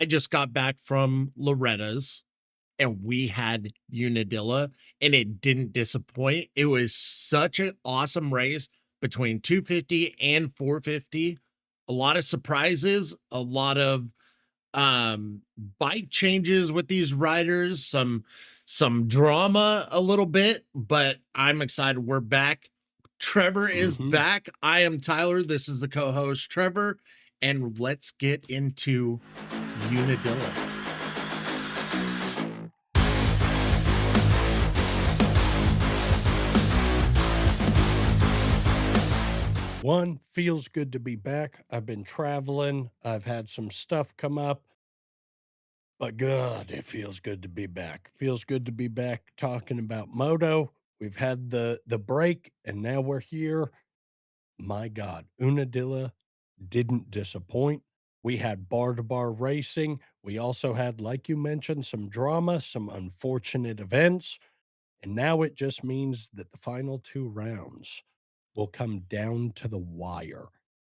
I just got back from Loretta's and we had Unadilla and it didn't disappoint. It was such an awesome race between 250 and 450. A lot of surprises, a lot of bike changes with these riders, some drama a little bit, but I'm excited we're back. Trevor is Mhm. back. I am Tyler. This is the co-host Trevor, and let's get into Unadilla. One, feels good to be back. I've been traveling. I've had some stuff come up, but God, it feels good to be back. Feels good to be back talking about moto. We've had the break and now we're here. My God, Unadilla didn't disappoint. We had bar to bar racing. We also had, like you mentioned, some drama, some unfortunate events. And now it just means that the final two rounds will come down to the wire.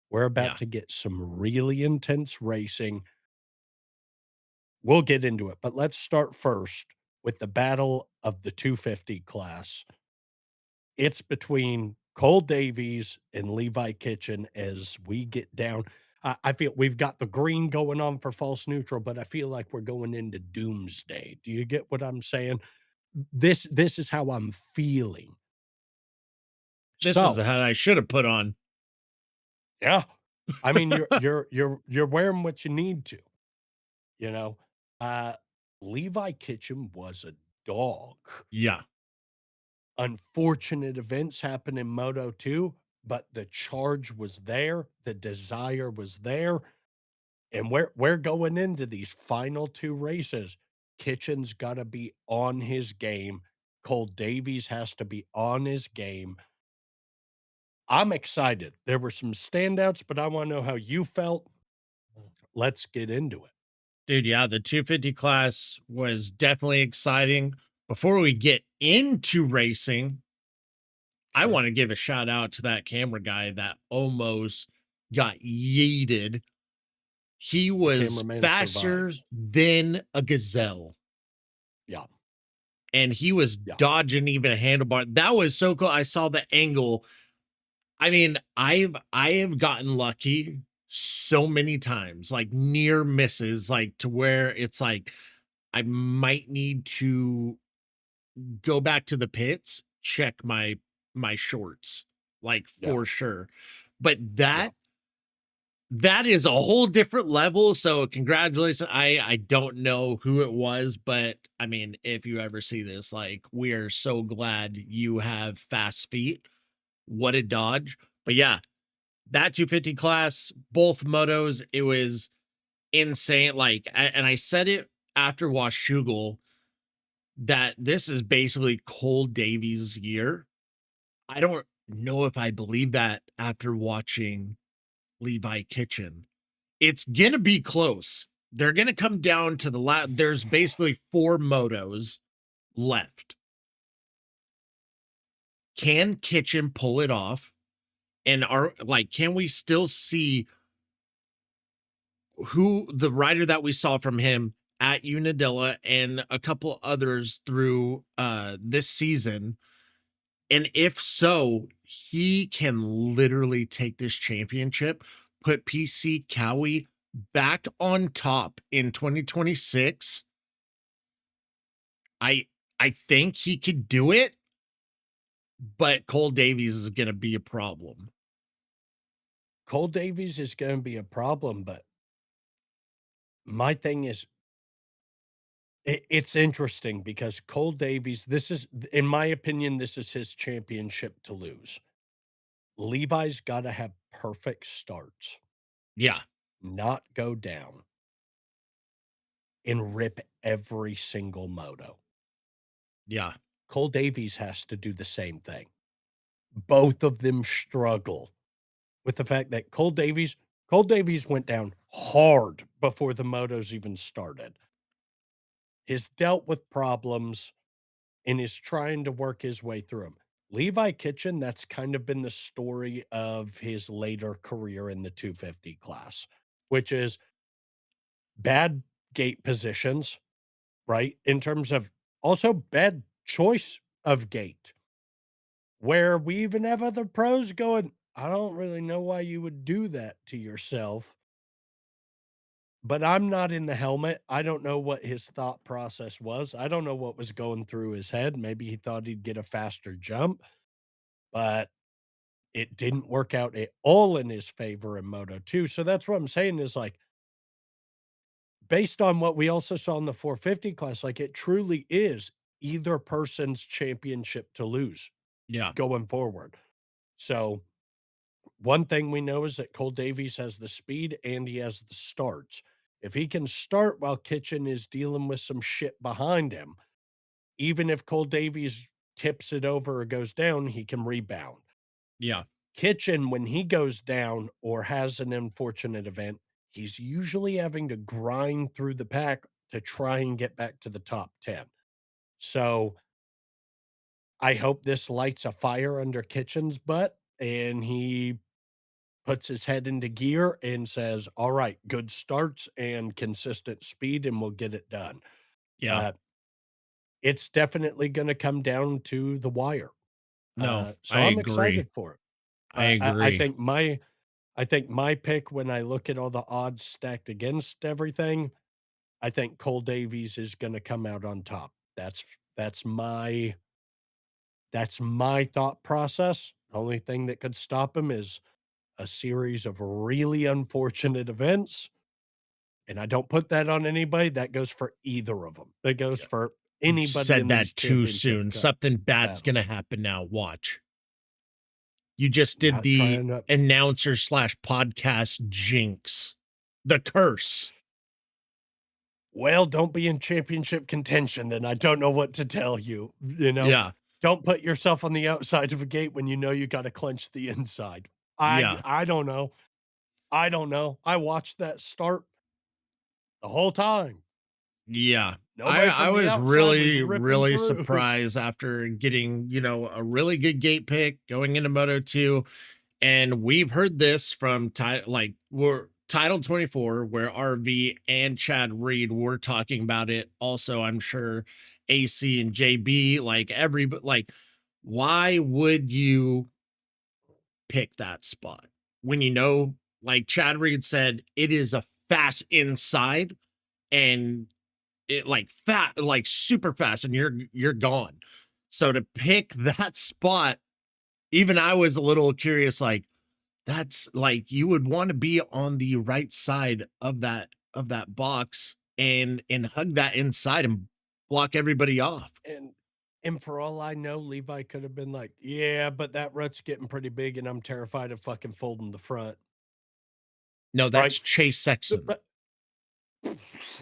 We're about Yeah. to get some really intense racing. We'll get into it, but let's start first with the battle of the 250 class. It's between Cole Davies and Levi Kitchen as we get down. I feel we've got the green going on for false neutral, but I feel like we're going into doomsday. Do you get what I'm saying? This is how I'm feeling. This is the So, hat I should have put on. yeah. I mean, you're wearing what you need to, you know? Uh, Levi Kitchen was a dog. Yeah. Unfortunate events happen in Moto 2, but the charge was there, the desire was there, and we're going into these final 2 races. Kitchen's gotta be on his game. Cole Davies has to be on his game. I'm excited. There were some standouts, but I wanna know how you felt. Let's get into it. Dude, yeah, the 250 class was definitely exciting. Before we get into racing, I Sure. want to give a shout out to that camera guy that almost got yeeted. He The was cameraman faster survives. than a gazelle Yeah, and he was yeah. dodging even a handlebar. That was so cool. I saw the angle. I mean, I have gotten lucky so many times, like near misses, like to where it's like I might need to go back to the pits, check my shorts, like Yeah, for sure. But yeah. that is a whole different level. So congratulations. I don't know who it was, but I mean, if you ever see this, like we are so glad you have fast feet. What a dodge. But yeah, that 250 class, both motos, it was insane. Like, and I said it after Washougal that this is basically Cole Davies' year. I don't know if I believe that after watching Levi Kitchen. It's gonna be close. They're gonna come down to the last. There's basically four motos left. Can Kitchen pull it off? And are like, can we still see who the rider that we saw from him at Unadilla and a couple others through this season? And if so, he can literally take this championship, put PC Cowie back on top in 2026. I I think he could do it, but Cole Davies is going to be a problem. Cole Davies is gonna be a problem, but my thing is it's interesting because Cole Davies, this is in my opinion, this is his championship to lose. Levi's gotta have perfect starts, Yeah, not go down and rip every single moto. yeah, Cole Davies has to do the same thing. Both of them struggle with the fact that Cole Davies went down hard before the motos even started. Has dealt with problems and is trying to work his way through them. Levi Kitchen, that's kind of been the story of his later career in the 250 class, which is bad gate positions, right? In terms of also bad choice of gate, where we even have other pros going, I don't really know why you would do that to yourself, but I'm not in the helmet. I don't know what his thought process was. I don't know what was going through his head. Maybe he thought he'd get a faster jump, but it didn't work out at all in his favor in Moto 2. So that's what I'm saying is like, based on what we also saw in the 450 class, like it truly is either person's championship to lose Yeah. going forward. So one thing we know is that Cole Davies has the speed and he has the starts. If he can start while Kitchen is dealing with some shit behind him, even if Cole Davies tips it over or goes down, he can rebound. Yeah. Kitchen, when he goes down or has an unfortunate event, he's usually having to grind through the pack to try and get back to the top 10. So I hope this lights a fire under Kitchen's butt and he puts his head into gear and says, all right, good starts and consistent speed, and we'll get it done. Yeah. But it's definitely going to come down to the wire. No, So I I'm agree. excited for it. I I agree. think my pick when I look at all the odds stacked against everything, I think Cole Davies is gonna come out on top. That's my that's my thought process. Only thing that could stop him is a series of really unfortunate events, and I don't put that on anybody. That goes for either of them. That goes Yeah. for You anybody said in these that too championship soon. Something bad's gonna battles. happen now. Watch. You just did Not the trying to announcer slash podcast jinx. The curse. Well, don't be in championship contention, then I don't know what to tell you, you know? Yeah. Don't put yourself on the outside of a gate when you know you gotta clench the inside. Yeah. I don't know. I don't know. I watched that start the whole time. Yeah. Nobody I from the was outside was really, ripping really through. surprised after getting, a really good gate pick going into Moto 2. And we've heard this from we're Title 24, where RV and Chad Reed were talking about it. Also, I'm sure AC and JB, why would you pick that spot when like Chad Reed said, it is a fast inside and it like super fast and you're gone. So to pick that spot, even I was a little curious, like that's like you would want to be on the right side of that box and hug that inside and block everybody off. And for all I know, Levi could have been like, "Yeah, but that rut's getting pretty big, and I'm terrified of fucking folding the front." No, Right? that's Chase Sexton. But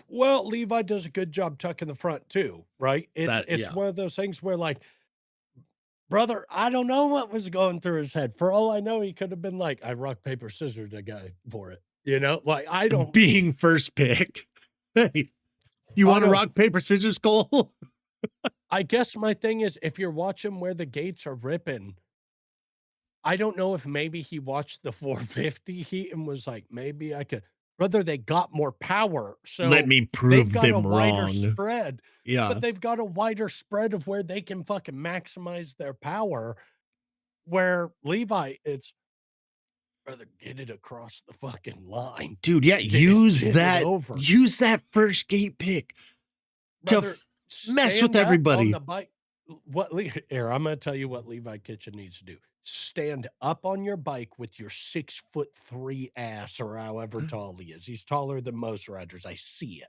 well, Levi does a good job tucking the front too, right? That It's yeah. one of those things where like, brother, I don't know what was going through his head. For all I know, he could have been like, I rock, paper, scissors the guy for it. You know, like I don't Being first pick. Hey, you I want to know. rock, paper, scissors, Cole? I guess my thing is if you're watching where the gates are ripping, I don't know if maybe he watched the 450 heat and was like, maybe I could brother, they got more power. Let So me they've prove got a them wider wrong. spread, Yeah. but they've got a wider spread of where they can fucking maximize their power. Where Levi, it's brother, get it across the fucking line. Dude, yeah, Get it over. use that first gate pick to Brother, mess with stand up on everybody. the bike. Here, I'm gonna tell you what Levi Kitchen needs to do. Stand up on your bike with your 6'3" ass or however tall he is. He's taller than most riders. I see it.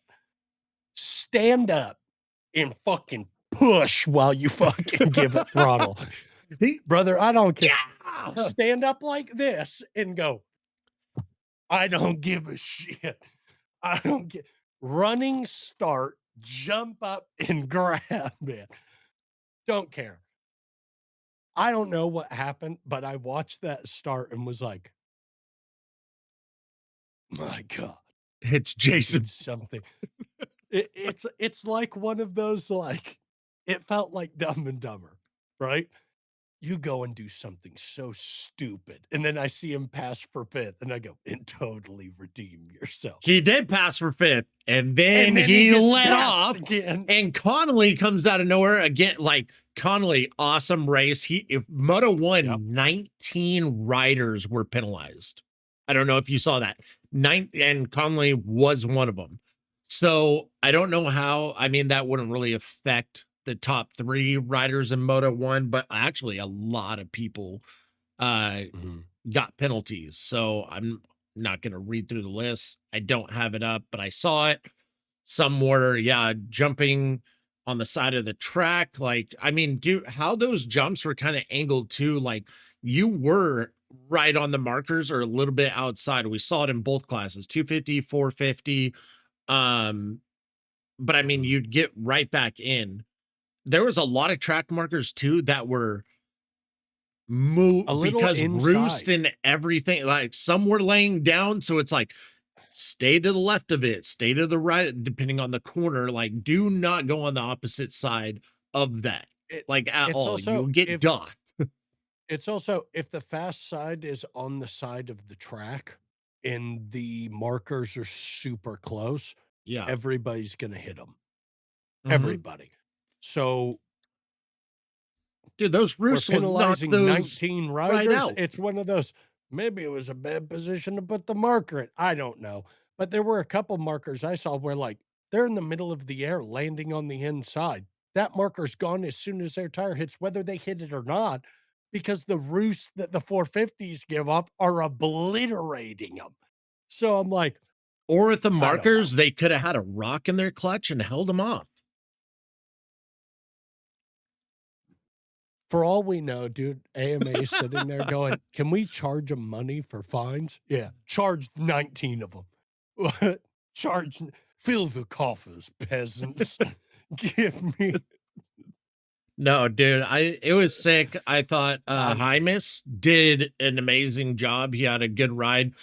Stand up and fucking push while you fucking give it throttle. He- Brother, I don't care. yeah. Stand up like this and go, I don't give a shit. I don't get running start, jump up and grab it. Don't care. I don't know what happened, but I watched that start and was like, my God, It's he did Jason. something. It's like one of those like it felt like Dumb and Dumber, right? you go and do something so stupid, and then I see him pass for 5th, and I go, "And totally redeem yourself." He did pass for fifth, and And then then he he gets let gassed off. again. And Connolly comes out of nowhere again. Like Connolly, awesome race. If Moto Yep. won, 19 riders were penalized. I don't know if you saw that. Nine and Connolly was one of them. So I don't know how. I mean, that wouldn't really affect the top three riders in Moto one, but actually a lot of people uh Mhm. got penalties. So I'm not going to read through the list. I don't have it up, but I saw it. Some were, yeah, jumping on the side of the track. Like, I mean, how those jumps were kind of angled too. Like, you were right on the markers or a little bit outside. We saw it in both classes 250, 450. Um, but I mean, Mhm. you'd get right back in. There was a lot of track markers too that were A move little because roost inside. and everything, like some were laying down, so it's like stay to the left of it, stay to the right, depending on the corner. Like, do not go on the opposite side of that, It like at it's all. also You'll get if docked. it's also if the fast side is on the side of the track and the markers are super close, Yeah. everybody's gonna hit them. Hmm. Everybody. So, Dude, those we're roosts will knock penalizing those 19 right riders. out. It's one of those, maybe it was a bad position to put the marker in. I don't know. But there were a couple markers I saw where, like, they're in the middle of the air landing on the inside. That marker's gone as soon as their tire hits, whether they hit it or not, because the roosts that the 450s give off are obliterating them. So I'm like, Or with the I don't know. markers, they could have had a rock in their clutch and held them off. For all we know, dude, AMA is sitting there going, "Can we charge them money for fines?" Yeah, charge 19 of them. What? Charge fill the coffers, peasants. Give me No, dude, it was sick. I thought I'm Hymus did an amazing job. He had a good ride.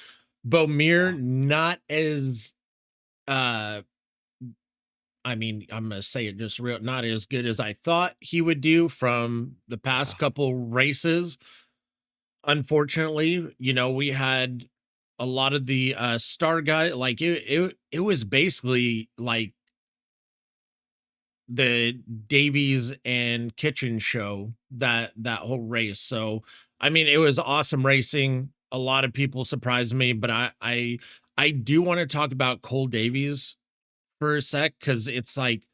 Bomir, yeah, not as uh I mean, I'm gonna say it just real, not as good as I thought he would do from the yeah, past couple races. Unfortunately, we had a lot of the star guy, like it was basically like the Davies and Kitchen show, that whole race. So I mean, it was awesome racing. A lot of people surprised me, but I do want to talk about Cole Davies for a sec, because it's like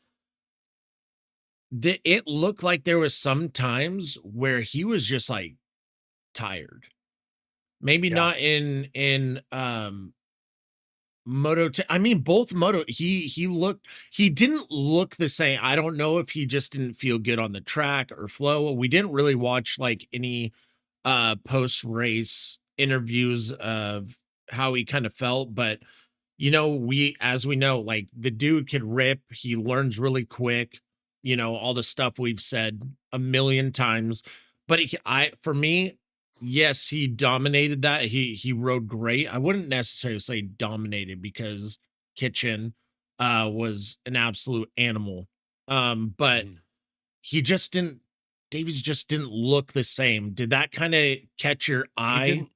it looked like there was some times where he was just like tired. Maybe yeah, not in I mean, both moto, he didn't look the same. I don't know if he just didn't feel good on the track or flow. We didn't really watch like any post race interviews of how he kind of felt, but as we know, like the dude can rip, he learns really quick, all the stuff we've said a million times. But for me, yes, he dominated that. He rode great. I wouldn't necessarily say dominated, because Kitchen was an absolute animal. But mhm. he just didn't Davies just didn't look the same. Did that kind of catch your He eye? didn't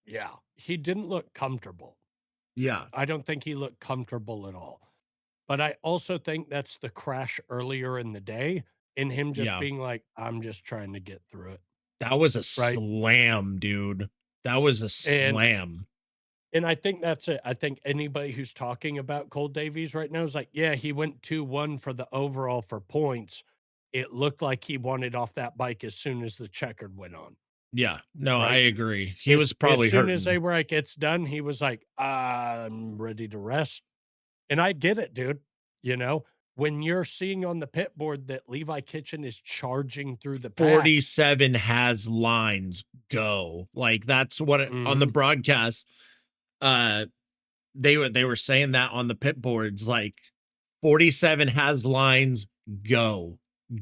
yeah, he didn't look comfortable. Yeah. I don't think he looked comfortable at all. But I also think that's the crash earlier in the day and him just Yeah. being like, "I'm just trying to get through it." That was a Right? slam, dude. That was a And slam. I think that's it. I think anybody who's talking about Cole Davies right now is like, "Yeah, he went 2-1 for the overall for points." It looked like he wanted off that bike as soon as the checkered went on, Yeah. No, I right? agree. He was As probably soon as hurting. they were like, "It's done," he was like, "I'm ready to rest." And I get it, dude, you know? When you're seeing on the pit board that Levi Kitchen is charging through the pack. 47 has lines, go. Like that's what on the Mhm. broadcast, uh they were saying that on the pit boards, like 47 has lines, go.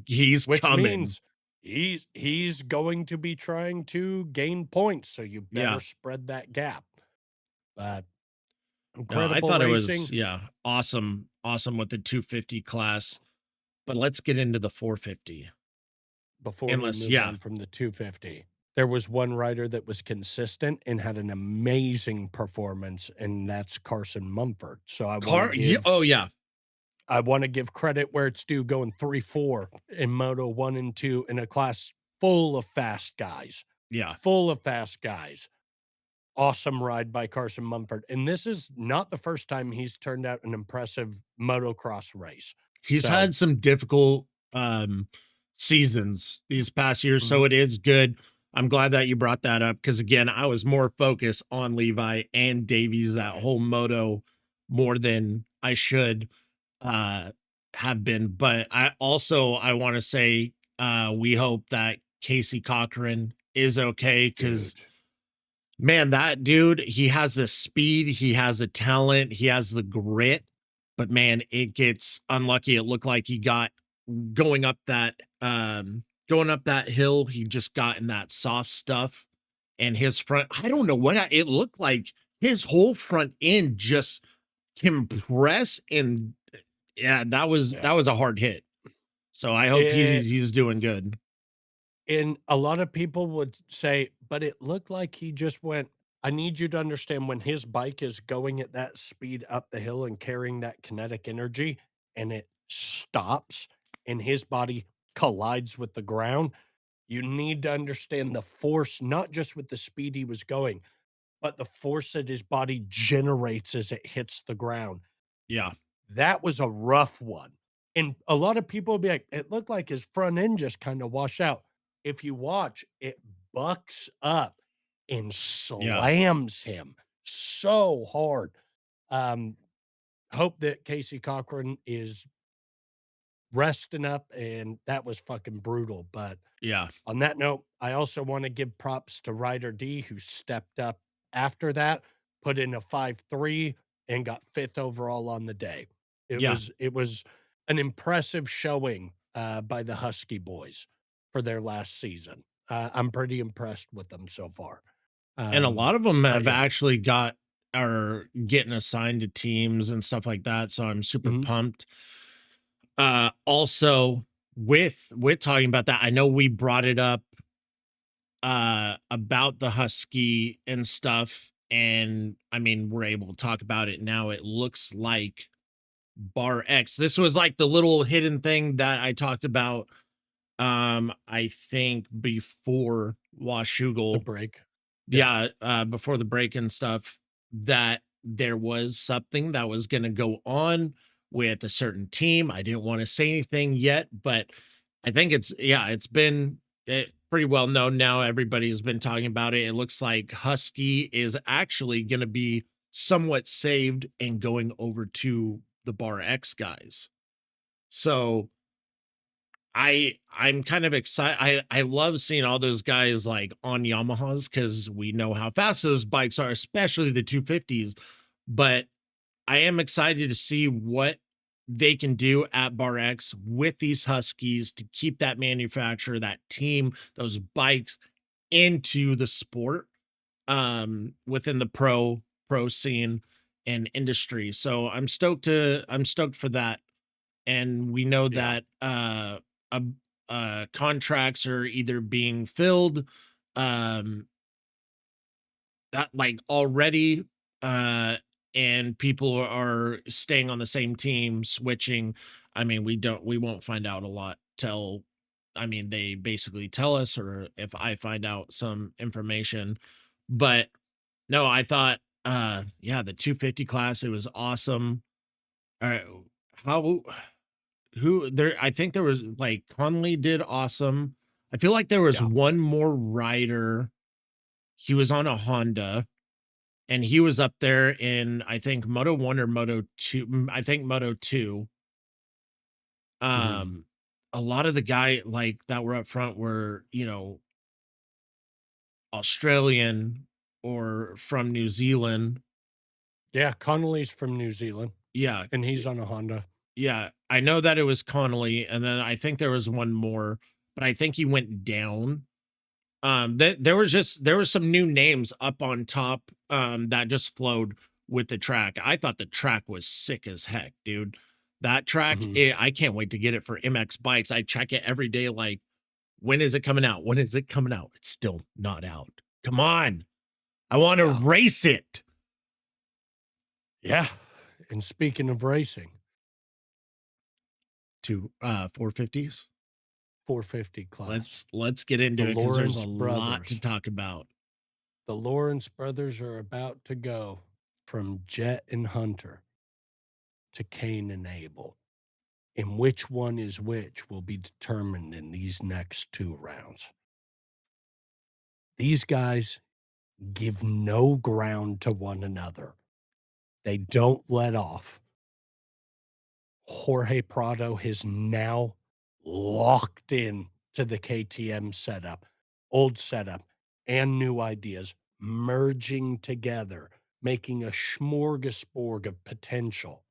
He's Which coming. means he's going to be trying to gain points, so you better Yeah. spread that gap. But No, I incredible thought it was, racing. yeah, awesome with the 250 class. But let's get into the 450. before we Endless, move yeah. on from the 250. There was one rider that was consistent and had an amazing performance, and that's Carson Mumford. So Oh yeah, I wanna give credit where it's due, going 3-4 in Moto 1 and 2 in a class full of fast guys, yeah. full of fast guys. Awesome ride by Carson Mumford, and this is not the first time he's turned out an impressive motocross race. He's So had some difficult um seasons these past years, mhm, so it is good. I'm glad that you brought that up because again, I was more focused on Levi and Davies that right. whole moto more than I should uh have been. But I want to say we hope that Casey Cochran is okay because Dude, man, that dude, he has the speed, he has the talent, he has the grit, but man, it gets unlucky. It looked like he got going up going up that hill, he just got in that soft stuff and his front, I don't know it looked like his whole front end just compress and yeah, yeah. that was a hard hit. So I hope It he's doing good. and a lot of people would say, "But it looked like he just went." I need you to understand when his bike is going at that speed up the hill and carrying that kinetic energy, and it stops and his body collides with the ground, you need to understand the force, not just with the speed he was going, but the force that his body generates as it hits the ground. Yeah. That was a rough one, and a lot of people would be like, "It looked like his front end just kinda washed out." If you watch, it bucks up and Yeah. slams him so hard. Um, hope that Casey Cochran is resting up, and that was fucking brutal, but Yeah. on that note, I also wanna give props to Ryder D, who stepped up after that, put in a 5.3, and got 5th overall on the day. Yeah. It was an impressive showing, by the Husky boys for their last season. I'm pretty impressed with them so far. And a lot of them But have yeah. actually got are getting assigned to teams and stuff like that, so I'm super Mhm. pumped. Also with talking about that, I know we brought it up about the Husky and stuff, and I mean, we're able to talk about it now. It looks like Bar X. This was like the little hidden thing that I talked about I think before The Washougal, break. Yeah. yeah, before the break and stuff, that there was something that was going to go on with a certain team. I didn't want to say anything yet, but I think it's been pretty well known now. Everybody's been talking about it. It looks like Husky is actually going to be somewhat saved and going over to the Bar X guys. So I'm kind of excited. I love seeing all those guys like on Yamahas because we know how fast those bikes are, especially the 250s. But I am excited to see what they can do at Bar X with these Huskies to keep that manufacturer, that team, those bikes into the sport within the pro scene and industry. So I'm stoked for that, and we know Yeah. that uh, contracts are either being filled um, that like already, uh, and people are staying on the same team, switching. I mean, we won't find out a lot till. I mean, they basically tell us, or if I find out some information, but no, I thought, yeah, the 250 class, it was awesome. How who there I think there was like Conley did awesome. I feel like there was Yeah. one more rider. He was on a Honda and he was up there in I think Moto 1 or Moto 2, I think Moto 2. Mhm. Um a lot of the guy like that were up front were, Australian or from New Zealand. Yeah, Connolly's from New Zealand, Yeah. and he's on a Honda. Yeah, I know that it was Connolly and then I think there was one more, but I think he went down. There was some new names up on top that just flowed with the track. I thought the track was sick as heck, dude. That track, Mhm. I can't wait to get it for MX bikes. I check it every day, like When is it coming out? When is it coming out? It's still not out. Come on. I want to Yeah. race it. Yeah. And speaking of racing, To 450s. 450 class. Let's get into The it because there's a Lawrence lot to brothers. talk about. The Lawrence brothers are about to go from Jet and Hunter to Cain and Abel. And which one is which will be determined in these next 2 rounds. These guys give no ground to one another. They don't let off. Jorge Prado has now locked in to the KTM setup, old setup, and new ideas merging together, making a smorgasbord of potential.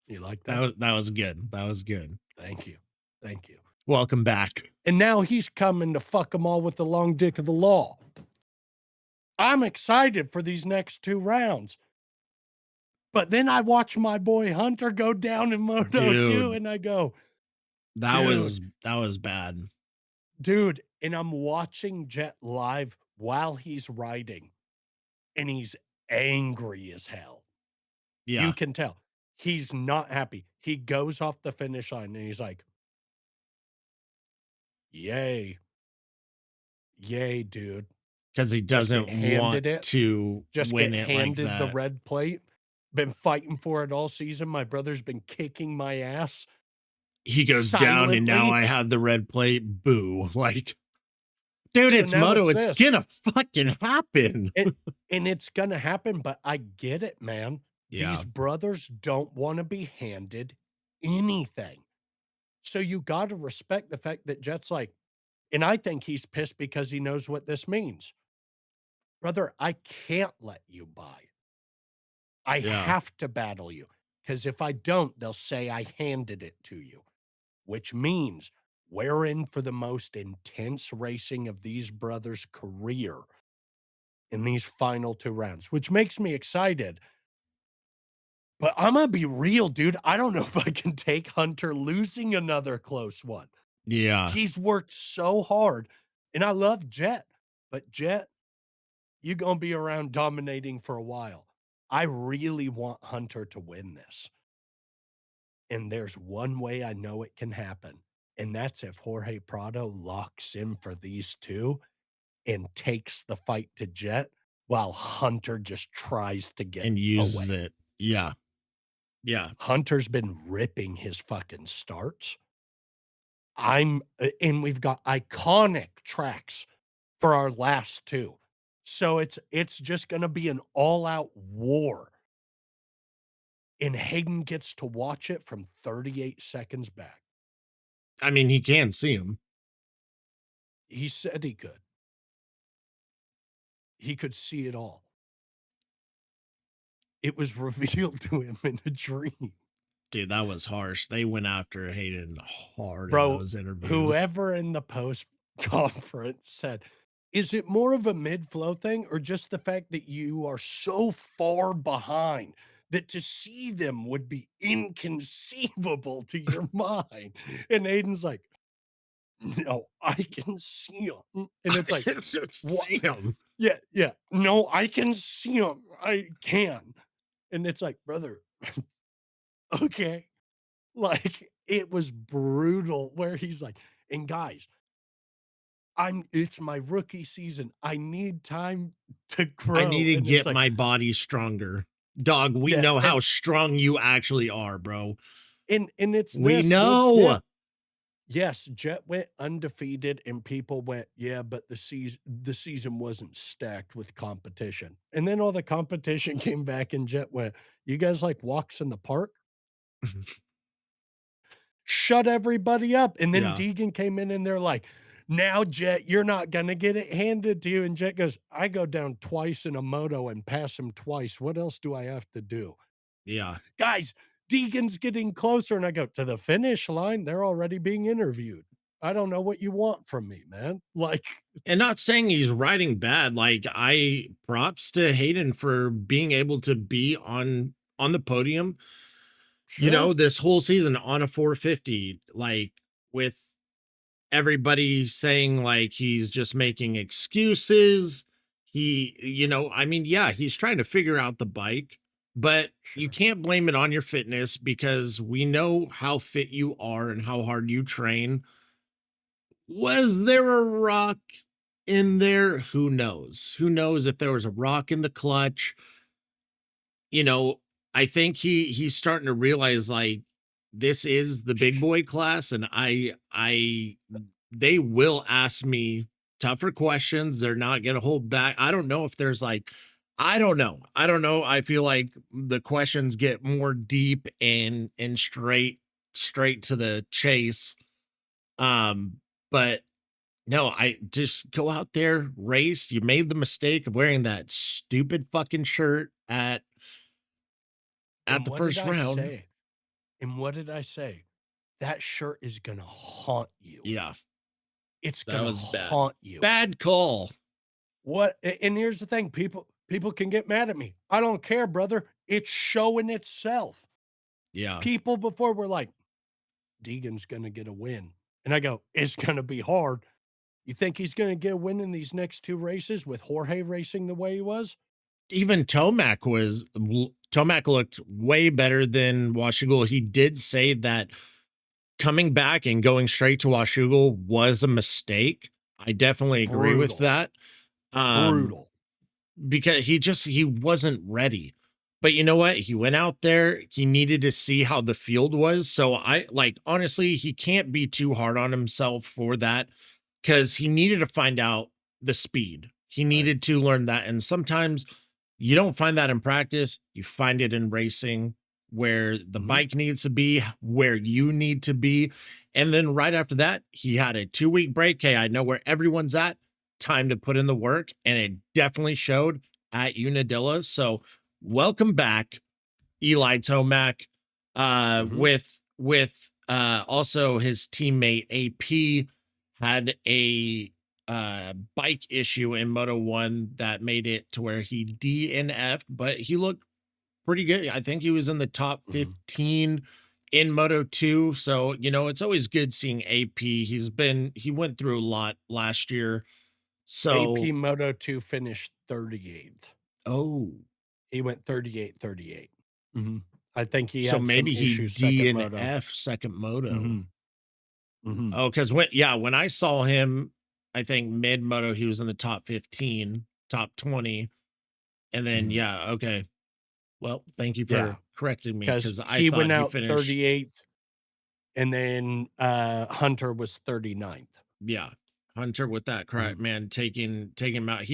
You like that? That was good. That was good. Thank you. Thank you. Welcome back. And now he's coming to fuck them all with the long dick of the law. I'm excited for these next 2 rounds. But then I watch my boy Hunter go down in Moto 2 Dude, and I go, that dude, was bad. dude. And I'm watching Jet live while he's riding and he's angry as hell. You Yeah, can tell he's not happy. He goes off the finish line and he's like, yay, yay, dude. because he Just get doesn't want handed it. to Just win get it like handed the that. red plate. Been fighting for it all season. My brother's been kicking my ass He goes down and now silently. I have the red plate. Boo. Like, dude, So it's now Moto. it's It's this. gonna fucking happen. And it's gonna happen, but I get it, man. Yeah. These brothers don't wanna be handed anything. So you gotta respect the fact that Jet's like, and I think he's pissed because he knows what this means. Brother, I can't let you by. I Yeah. have to battle you, because if I don't, they'll say I handed it to you, which means we're in for the most intense racing of these brothers' career in these final 2 rounds, which makes me excited. But I'm gonna be real, dude. I don't know if I can take Hunter losing another close one. Yeah. He's worked so hard, and I love Jet, but Jet, you gonna be around dominating for a while. I really want Hunter to win this. And there's one way I know it can happen, and that's if Jorge Prado locks in for these 2 and takes the fight to Jet while Hunter just tries to get And uses away. it. Yeah. Yeah. Hunter's been ripping his fucking starts. And we've got iconic tracks for our last 2. So it's just gonna be an all-out war. And Hayden gets to watch it from 38 seconds back. I mean, he can see him. He said he could. He could see it all. It was revealed to him in a dream. Dude, that was harsh. They went after Hayden hard in Bro, those interviews. whoever in the post conference said, "Is it more of a mid-flow thing or just the fact that you are so far behind that to see them would be inconceivable to your mind?" And Aiden's like, "No, I can see them." And I it's like, can just "What?" see him. Yeah, yeah. "No, I can see them. I can." And it's like, "Brother, okay." Like, it was brutal where he's like, "And guys, it's my rookie season. I need time to I need grow." to And it's get like, my body stronger. Dog, we yeah, know how strong you actually are, bro. and it's We this, dude. know. Yes, Jet went undefeated and people went, "Yeah, but the season wasn't stacked with competition." And then all the competition came back and Jet went, "You guys like walks in the park?" Shut everybody up. And then Yeah. Deegan came in and they're like, "Now, Jet, you're not gonna get it handed to you." And Jet goes, "I go down twice in a moto and pass him twice. What else do I have to do?" Yeah. Guys, Deegan's getting closer. And I go, "To the finish line, they're already being interviewed. I don't know what you want from me, man." Like, And not saying he's riding bad. Like, I props to Hayden for being able to be on the podium, you know, sure. this whole season on a 450, like with everybody saying like he's just making excuses. I mean, yeah, he's trying to figure out the bike, but you Sure. can't blame it on your fitness because we know how fit you are and how hard you train. Was there a rock in there? Who knows? Who knows if there was a rock in the clutch? you know, I think he's starting to realize like this is the big boy class, and I they will ask me tougher questions. They're not gonna hold back. I don't know if there's like I don't know. I don't know. I feel like the questions get more deep and straight to the chase. But no, I just go out there, race. You made the mistake of wearing that stupid fucking shirt at And the what did first I round. say? And what did I say? That shirt is gonna haunt you. Yeah, It's that gonna was bad. haunt you. Bad call. And here's the thing, people can get mad at me. I don't care, brother. It's showing itself. Yeah. People before were like, Deegan's gonna get a win. And I go, it's gonna be hard. You think he's gonna get a win in these next 2 races with Jorge racing the way he was? Even Tomac looked way better than Washougal. He did say that coming back and going straight to Washougal was a mistake. I definitely agree with Brutal, that. Um, brutal. because he wasn't ready. But you know what? He went out there, he needed to see how the field was. So I like honestly, he can't be too hard on himself for that because he needed to find out the speed. He Right. needed to learn that. And sometimes you don't find that in practice, you find it in racing where the Mhm. bike needs to be, where you need to be. And then right after that, he had a 2 week break. Hey, I know where everyone's at. Time to put in the work. And it definitely showed at Unadilla. So welcome back, Eli Tomac, Mhm. with also his teammate AP had a bike issue in Moto 1 that made it to where he DNF'd, but he looked pretty good. I think he was in the top Mhm. 15 in Moto 2. So, it's always good seeing AP. He went through a lot last year. AP So, Moto2 finished 38th. oh, He went 38, 38. Mhm. I think he so had some maybe he issues second moto. DNF second moto. Mhm. Mhm. Oh, because when I saw him, I think mid moto, he was in the top 15, top 20. And then, Mhm. yeah, okay. Well, thank you Yeah, for correcting me because because I he thought went he out finished, 38th, and then, Hunter was 39th. yeah, Hunter with that correct Mhm. man taking him out.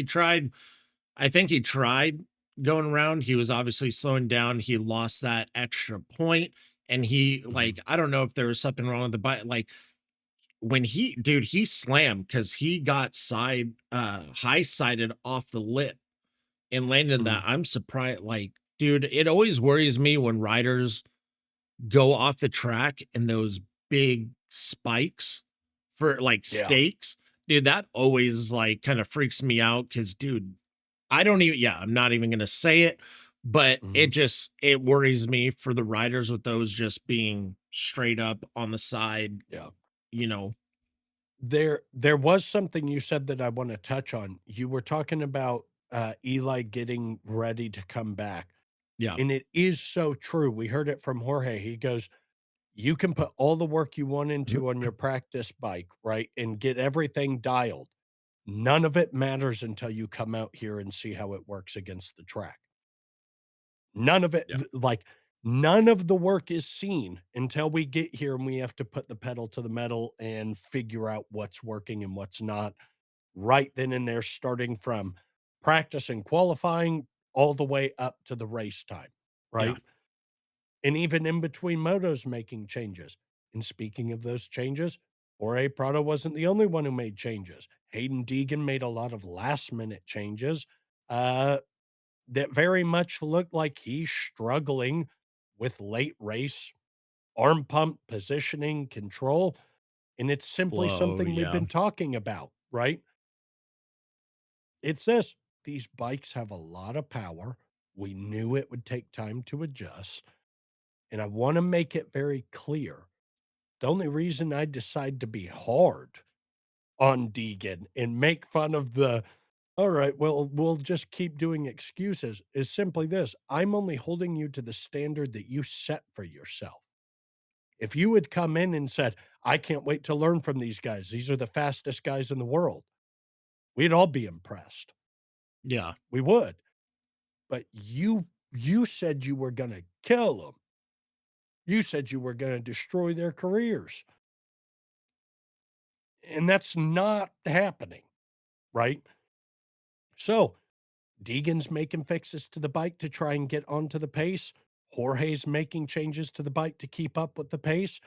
I think he tried going around. He was obviously slowing down. He lost that extra point, and he Mhm. like I don't know if there was something wrong with the bike. Like when he slammed because he got high sided off the lip and landed in that. Mhm. I'm surprised. Like, dude, it always worries me when riders go off the track and those big spikes for like Yeah, stakes. Dude, that always like kind of freaks me out because, dude, I don't even, yeah, I'm not even going to say it, but mhm. it worries me for the riders with those just being straight up on the side, Yeah. you know. There was something you said that I wanna touch on. You were talking about, Eli getting ready to come back, Yeah. and it is so true. We heard it from Jorge. He goes, "You can put all the work you want into on your practice bike, right, and get everything dialed. None of it matters until you come out here and see how it works against the track. None of it Yeah. like, none of the work is seen until we get here and we have to put the pedal to the metal and figure out what's working and what's not right then and there, starting from practice and qualifying all the way up to the race time, Yeah. right? And even in between motos making changes. And speaking of those changes, Jorge Prado wasn't the only one who made changes. Hayden Deegan made a lot of last minute changes uh, that very much looked like he's struggling with late race arm pump positioning control. And it's simply Flow. something we've Yeah. been talking about, right? It's this: these bikes have a lot of power. We knew it would take time to adjust. And I want to make it very clear, The only reason I decide to be hard on Deegan and make fun of the, "All right, well, we'll just keep doing excuses," is simply this: I'm only holding you to the standard that you set for yourself. If you had come in and said, "I can't wait to learn from these guys. These are the fastest guys in the world," we'd all be impressed. Yeah. We would. But you said you were gonna kill them. You said you were gonna destroy their careers, and that's not happening, right? So, Deegan's making fixes to the bike to try and get onto the pace. Jorge's making changes to the bike to keep up with the pace.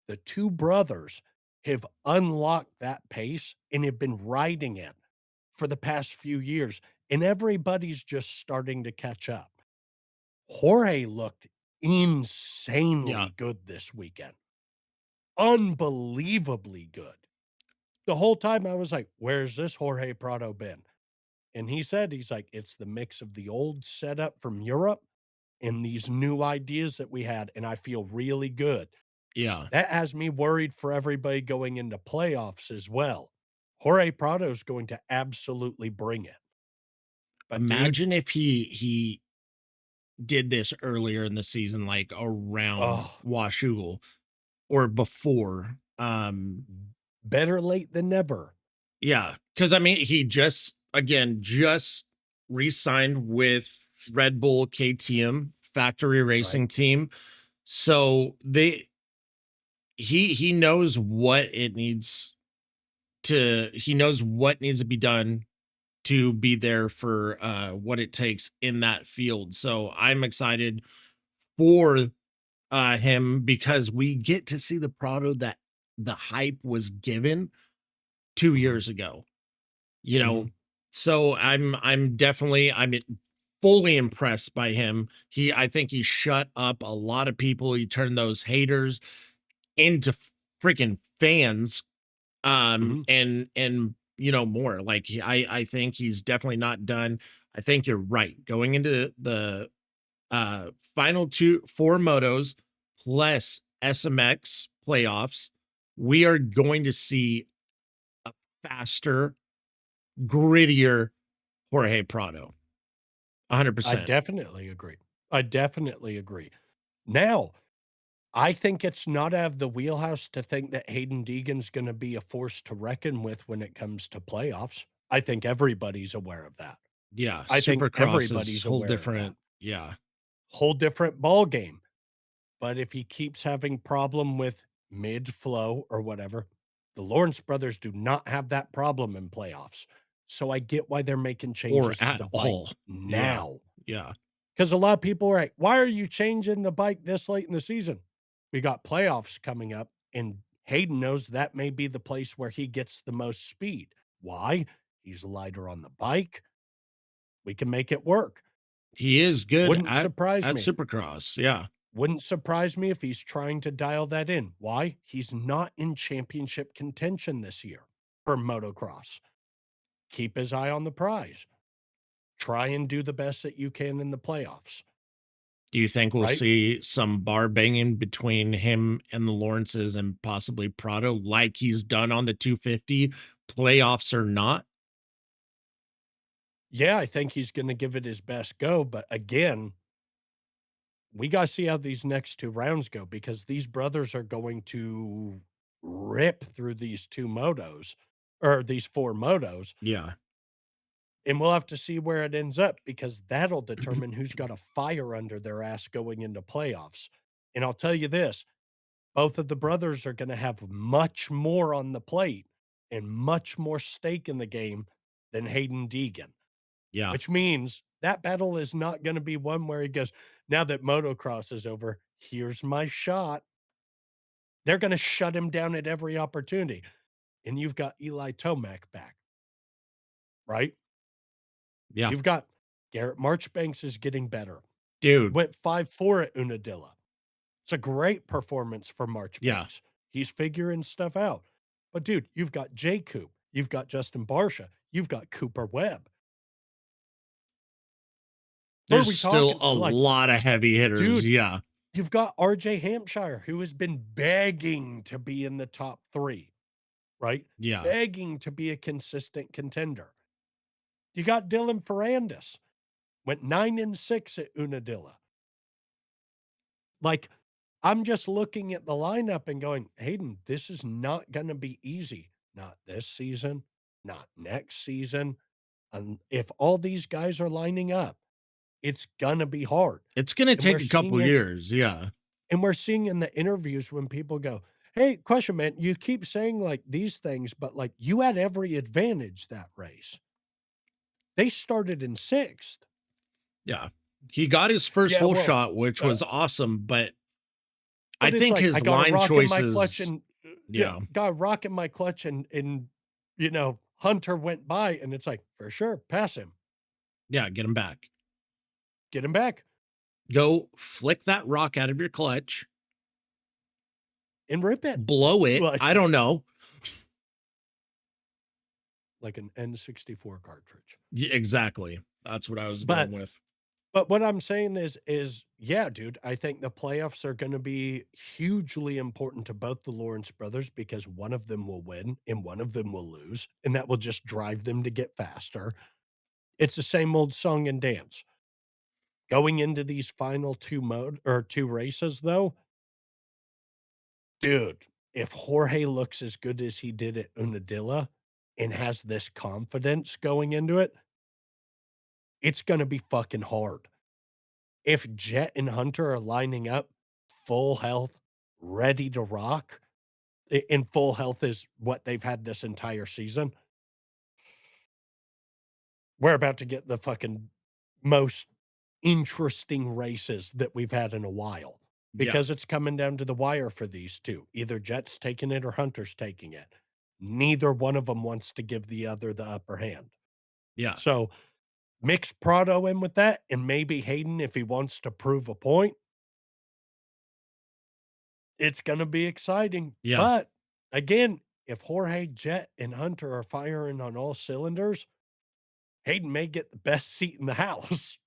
The two brothers have unlocked that pace and have been riding it for the past few years, and everybody's just starting to catch up. Jorge looked Yeah. insanely good this weekend. Unbelievably good. The whole time I was like, "Where's this Jorge Prado been?" And he said, he's like, "It's the mix of the old setup from Europe and these new ideas that we had, and I feel really good." Yeah. That has me worried for everybody going into playoffs as well. Jorge Prado's going to absolutely bring it. But dude, Imagine if he did this earlier in the season, like around oh, Washougal or before. better late than never, Yeah, because I mean, he just again just re-signed with Red Bull KTM factory right? racing team. So he knows what it needs he knows what needs to be done to be there for what it takes in that field. So I'm excited for him because we get to see the Prado that the hype was given 2 Mhm, years ago. You mhm. know, so I'm fully impressed by him. I think he shut up a lot of people. He turned those haters into freaking fans. Mhm. And more. Like I think he's definitely not done. I think you're right. Going into the final four motos plus SMX playoffs, we are going to see a faster, grittier Jorge Prado. I 100%. definitely agree. I definitely agree. Now, I think it's not out of the wheelhouse to think that Hayden Deegan's gonna be a force to reckon with when it comes to playoffs. I think everybody's aware of that. Yeah, I think Supercross is everybody's whole aware of that. different. Yeah. Whole different ball game. But if he keeps having problem with mid-flow or whatever, the Lawrence brothers do not have that problem in playoffs. So I get why they're making Or changes to at the bike all. Yeah. now. Yeah. Because a lot of people are like, "Why are you changing the bike this late in the season?" We got playoffs coming up, and Hayden knows that may be the place where he gets the most speed. Why? He's lighter on the bike. We can make it work. He is good Wouldn't surprise at me. Supercross. Yeah. Wouldn't surprise me if he's trying to dial that in. Why? He's not in championship contention this year for motocross. Keep his eye on the prize. Try and do the best that you can in the playoffs, Do you think we'll right? see some bar banging between him and the Lawrences and possibly Prado like he's done on the 250, playoffs or not? Yeah, I think he's going to give it his best go. But again, we got to see how these next two rounds go because these brothers are going to rip through these two motos or these four motos. Yeah. And we'll have to see where it ends up because that'll determine who's got a fire under their ass going into playoffs. And I'll tell you this, both of the brothers are going to have much more on the plate and much more stake in the game than Hayden Deegan, Yeah. which means that battle is not going to be one where he goes, now that motocross is over, here's my shot. They're going to shut him down at every opportunity. And you've got Eli Tomac back, right? Yeah. You've got Garrett Marchbanks is getting better. He Dude. went 5-4 at Unadilla. It's a great performance for Yeah. Marchbanks. He's figuring stuff out. But dude, you've got J. Coop, you've got Justin Barsha, you've got Cooper Webb. What are There's we still talking? a Like, lot of heavy hitters. dude, Yeah. You've got RJ Hampshire, who has been begging to be in the top 3, right? Yeah. Begging to be a consistent contender. You got Dylan Ferrandis, went 9-6 at Unadilla. Like, I'm just looking at the lineup and going, Hayden, this is not going to be easy. Not this season, not next season. And if all these guys are lining up, it's going to be hard. It's gonna And we're take a couple seeing it. years, yeah. And we're seeing in the interviews when people go, hey, question, man, you keep saying like these things, but like you had every advantage that race. They started in 6th. Yeah. He got his first Yeah, whole well, shot, which was awesome, but I but it's think like I his got a line rock in my clutch choices, and yeah, yeah. got a rock in my clutch and you know, Hunter went by and it's like, for sure, pass him, Yeah, get him back. get him back Go flick that rock out of your clutch, and rip it. blow it. Like, I don't know. like an N64 cartridge. Yeah, exactly. That's what I was But going with. But what I'm saying is, yeah, dude, I think the playoffs are gonna be hugely important to both the Lawrence brothers because one of them will win and one of them will lose, and that will just drive them to get faster. It's the same old song and dance. Going into these final 2 races, though, dude, if Jorge looks as good as he did at Unadilla and has this confidence going into it, it's gonna be fucking hard. If Jet and Hunter are lining up full health, ready to rock, and full health is what they've had this entire season, we're about to get the fucking most interesting races that we've had in a while Yeah. because it's coming down to the wire for these 2. Either Jet's taking it or Hunter's taking it. Neither one of them wants to give the other the upper hand. Yeah. So mix Prado in with that, and maybe Hayden, if he wants to prove a point, it's gonna be exciting, Yeah. but, again, if Jorge, Jet, and Hunter are firing on all cylinders, Hayden may get the best seat in the house,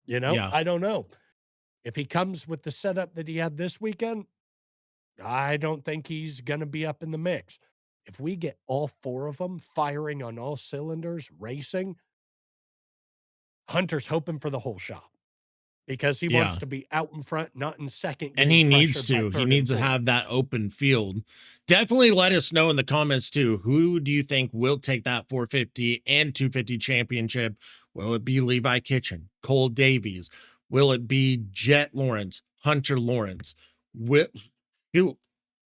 you know? Yeah. I don't know. If he comes with the setup that he had this weekend, I don't think he's gonna be up in the mix. If we get all 4 of them firing on all cylinders, racing, Hunter's hoping for the whole shot because he wants Yeah. to be out in front, not in second, And getting he needs pressured by to. He 3rd and needs to 4th. have that open field. Definitely let us know in the comments too. Who do you think will take that 450 and 250 championship? Will it be Levi Kitchen, Cole Davies? Will it be Jet Lawrence, Hunter Lawrence? Will, who?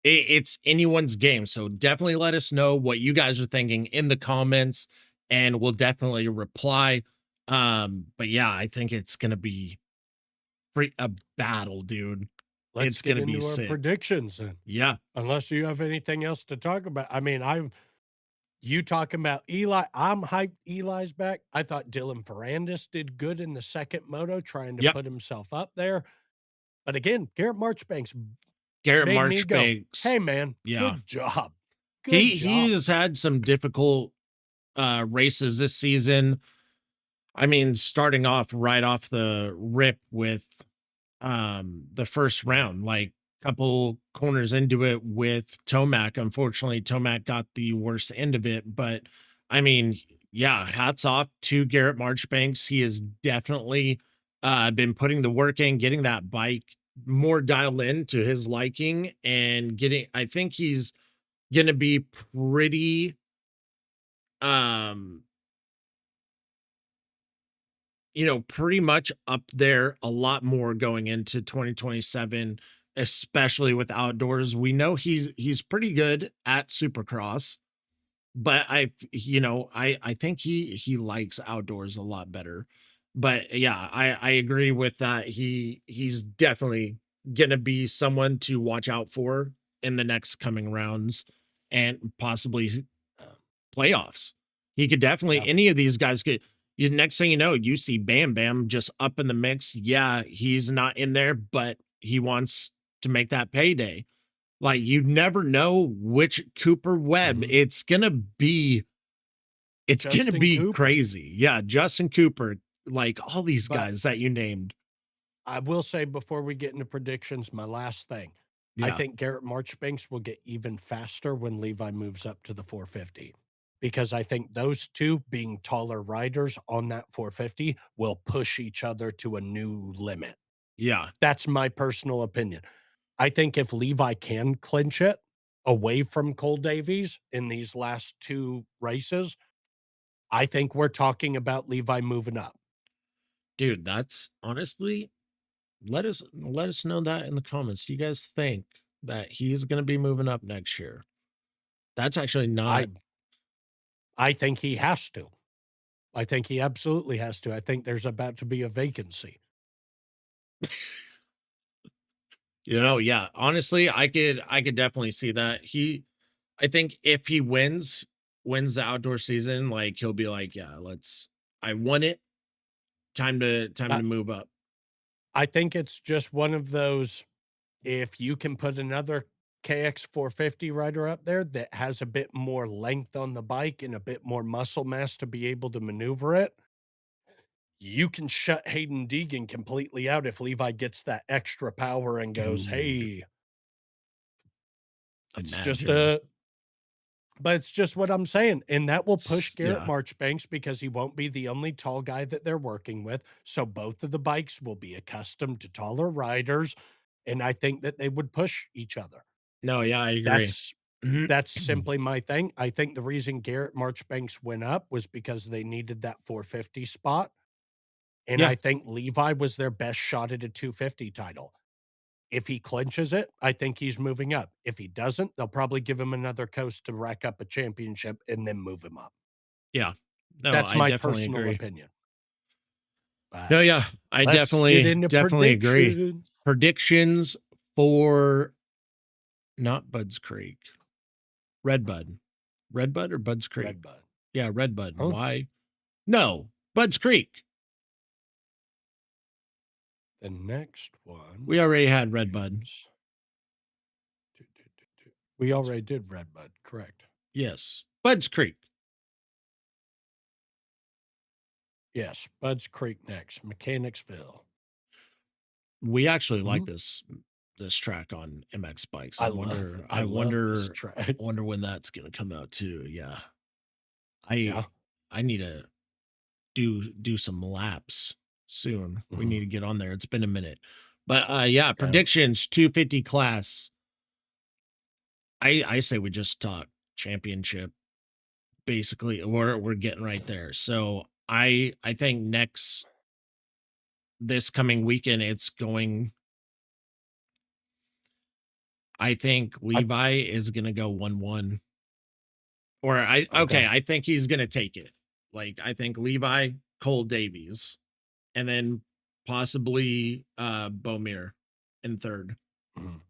It's anyone's game. So definitely let us know what you guys are thinking in the comments, and we'll definitely reply. But yeah, I think it's gonna be a battle, dude. Let's It's get gonna be into our sick. predictions then. Yeah. Unless you have anything else to talk about. I mean, you talking about Eli. I'm hyped Eli's back. I thought Dylan Ferrandis did good in the second moto, trying to Yep. put himself up there. But again, Garrett Marchbanks Garrett made me go, Marchbanks. hey man, Yeah. good job. Good He job. has had some difficult races this season. I mean, starting off right off the rip with the first round, like couple corners into it with Tomac. Unfortunately, Tomac got the worst end of it, but I mean, yeah, hats off to Garrett Marchbanks. He has definitely been putting the work in, getting that bike more dialed in to his liking, and getting, I think he's gonna be pretty um pretty much up there a lot more going into 2027, especially with outdoors. We know he's pretty good at Supercross, but I think he likes outdoors a lot better. But yeah, I agree with that. He's definitely gonna be someone to watch out for in the next coming rounds and possibly uh, playoffs. He could definitely, Yeah. any of these guys could. You, next thing you know, you see Bam Bam just up in the mix. Yeah, he's not in there, but he wants to make that payday. Like, you never know which Cooper Webb Mhm. it's gonna Justin be Cooper. crazy. Yeah, Justin Cooper, like all these But guys that you named. I will say before we get into predictions, my last thing. I Yeah. think Garrett Marchbanks will get even faster when Levi moves up to the 450 because I think those two being taller riders on that 450 will push each other to a new limit. Yeah. That's my personal opinion. I think if Levi can clinch it away from Cole Davies in these last 2 races, I think we're talking about Levi moving up. Dude, that's honestly, let us know that in the comments. Do you guys think that he's gonna be moving up next year? That's actually I not I think he has to. I think he absolutely has to. I think there's about to be a vacancy. yeah, honestly, I could definitely see that. I think if he wins the outdoor season, like he'll be like, yeah, I won it. Time I to move up. I think it's just one of those, if you can put another KX 450 rider up there that has a bit more length on the bike and a bit more muscle mass to be able to maneuver it, you can shut Hayden Deegan completely out if Levi gets that extra power and goes, Dude, "Hey, it's just imagine. a," but it's just what I'm saying, and that will push Garrett Yeah. Marchbanks because he won't be the only tall guy that they're working with, so both of the bikes will be accustomed to taller riders, and I think that they would push each other. No, yeah, I agree. That's that's simply my thing. I think the reason Garrett Marchbanks went up was because they needed that 450 spot, and Yeah, I think Levi was their best shot at a 250 title. If he clinches it, I think he's moving up. If he doesn't, they'll probably give him another coast to rack up a championship and then move him up. yeah. No, That's I my definitely personal agree. opinion. But No, yeah, I let's get definitely into definitely agree. predictions. Predictions for not Bud's Creek. Red Bud. Red Bud or Bud's Creek? Redbud. Yeah, Red Bud. Huh? Why? No, Bud's Creek. The next one We already had Red Bud. is we It's already did Redbud, correct. yes. Bud's Creek. Yes, Bud's Creek next, Mechanicsville. We actually like Mhm. this track on MX bikes. I love I love this track. I wonder when that's gonna come out too. Yeah. I Yeah. I need to do some laps soon. We Mhm. need to get on there. It's been a minute. But yeah, Yeah. predictions 250 class. I say we just talk championship. Basically, we're getting right there. So I think next this coming weekend it's going I think I Levi is gonna go 1-1. Or okay. I think he's gonna take it. Like I think Levi, Cole Davies, and then possibly Bomir in third. Mhm.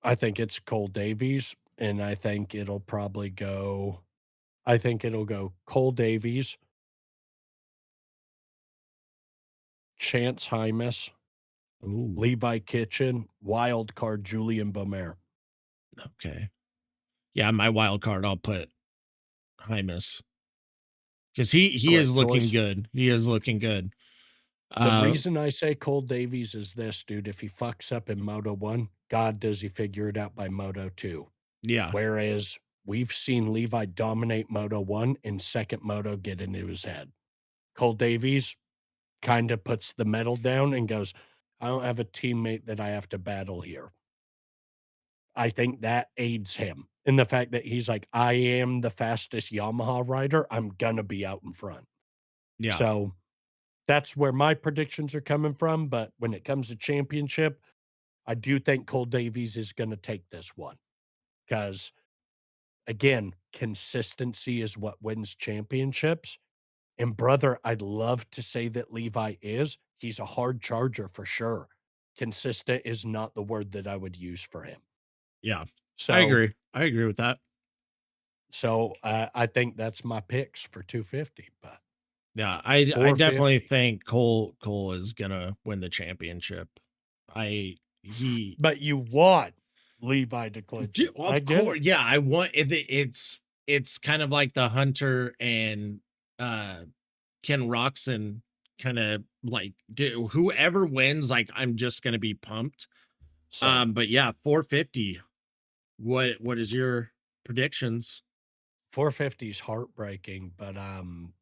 I think it's Cole Davies, and I think it'll go Cole Davies, Chance Hymas, Ooh, Levi Kitchen, wild card Julian Bomer. okay. Yeah, my wild card, I'll put Hymus. Because he is Great looking choice. good. He is looking good. The Uh reason I say Cole Davies is this, dude. If he fucks up in Moto 1, God does he figure it out by Moto 2. yeah, Whereas we've seen Levi dominate Moto 1 and second Moto get into his head. Cole Davies kind of puts the medal down and goes, I don't have a teammate that I have to battle here. I think that aids him in the fact that he's like, I am the fastest Yamaha rider. I'm going to be out in front. yeah, So that's where my predictions are coming from. But when it comes to championship, I do think Cole Davies is going to take this one because, again, consistency is what wins championships. And brother, I'd love to say that Levi is. He's a hard charger for sure. Consistent is not the word that I would use for him. yeah. I So, agree. I agree with that. I think that's my picks for 250, but Yeah, I definitely 450. think Cole is gonna win the championship. I he But you want Levi to clinch do it. I of get it. course, yeah, I want it's kind of like the Hunter and Ken Roxon kind of like do whoever wins, like I'm just gonna be pumped. Same. But yeah, 450. What is your predictions? 450 is heartbreaking, but I'm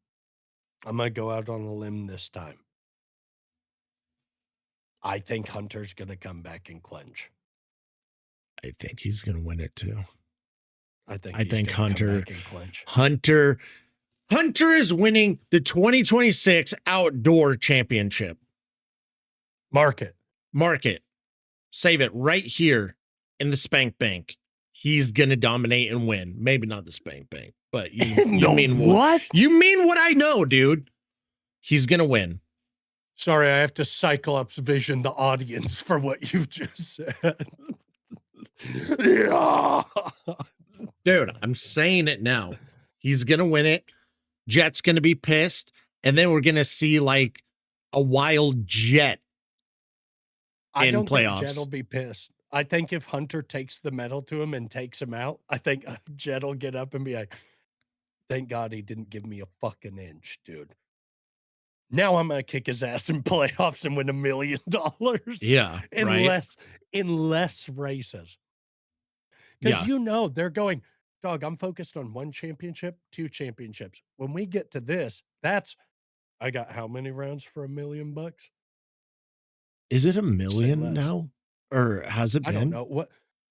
gonna go out on a limb this time. I think Hunter's gonna come back and clinch. I think he's gonna win it too. I think I he's think gonna come Hunter back and clinch. Hunter Hunter is winning the 2026 outdoor championship. Mark it. Mark it. Save it right here in the Spank Bank. He's gonna dominate and win. Maybe not the Spank Bank, but you No, mean what? you mean what I know, dude. He's gonna win. Sorry, I have to Cyclops vision the audience for what you've just said. Yeah. Dude, I'm saying it now. He's gonna win it. Jet's gonna be pissed, and then we're gonna see like a wild Jet I in don't think Jed will playoffs. be pissed. I think if Hunter takes the medal to him and takes him out, I think Jed will get up and be like, "Thank God he didn't give me a fucking inch, dude. Now I'm gonna kick his ass in playoffs and win $1,000,000 Yeah, right. in less races." Because Yeah. they're going, "Dog, I'm focused on 1 championship, 2 championships. When we get to this, that's I got how many rounds for $1,000,000? Is it a Say million less." now? Or has it I don't been? know.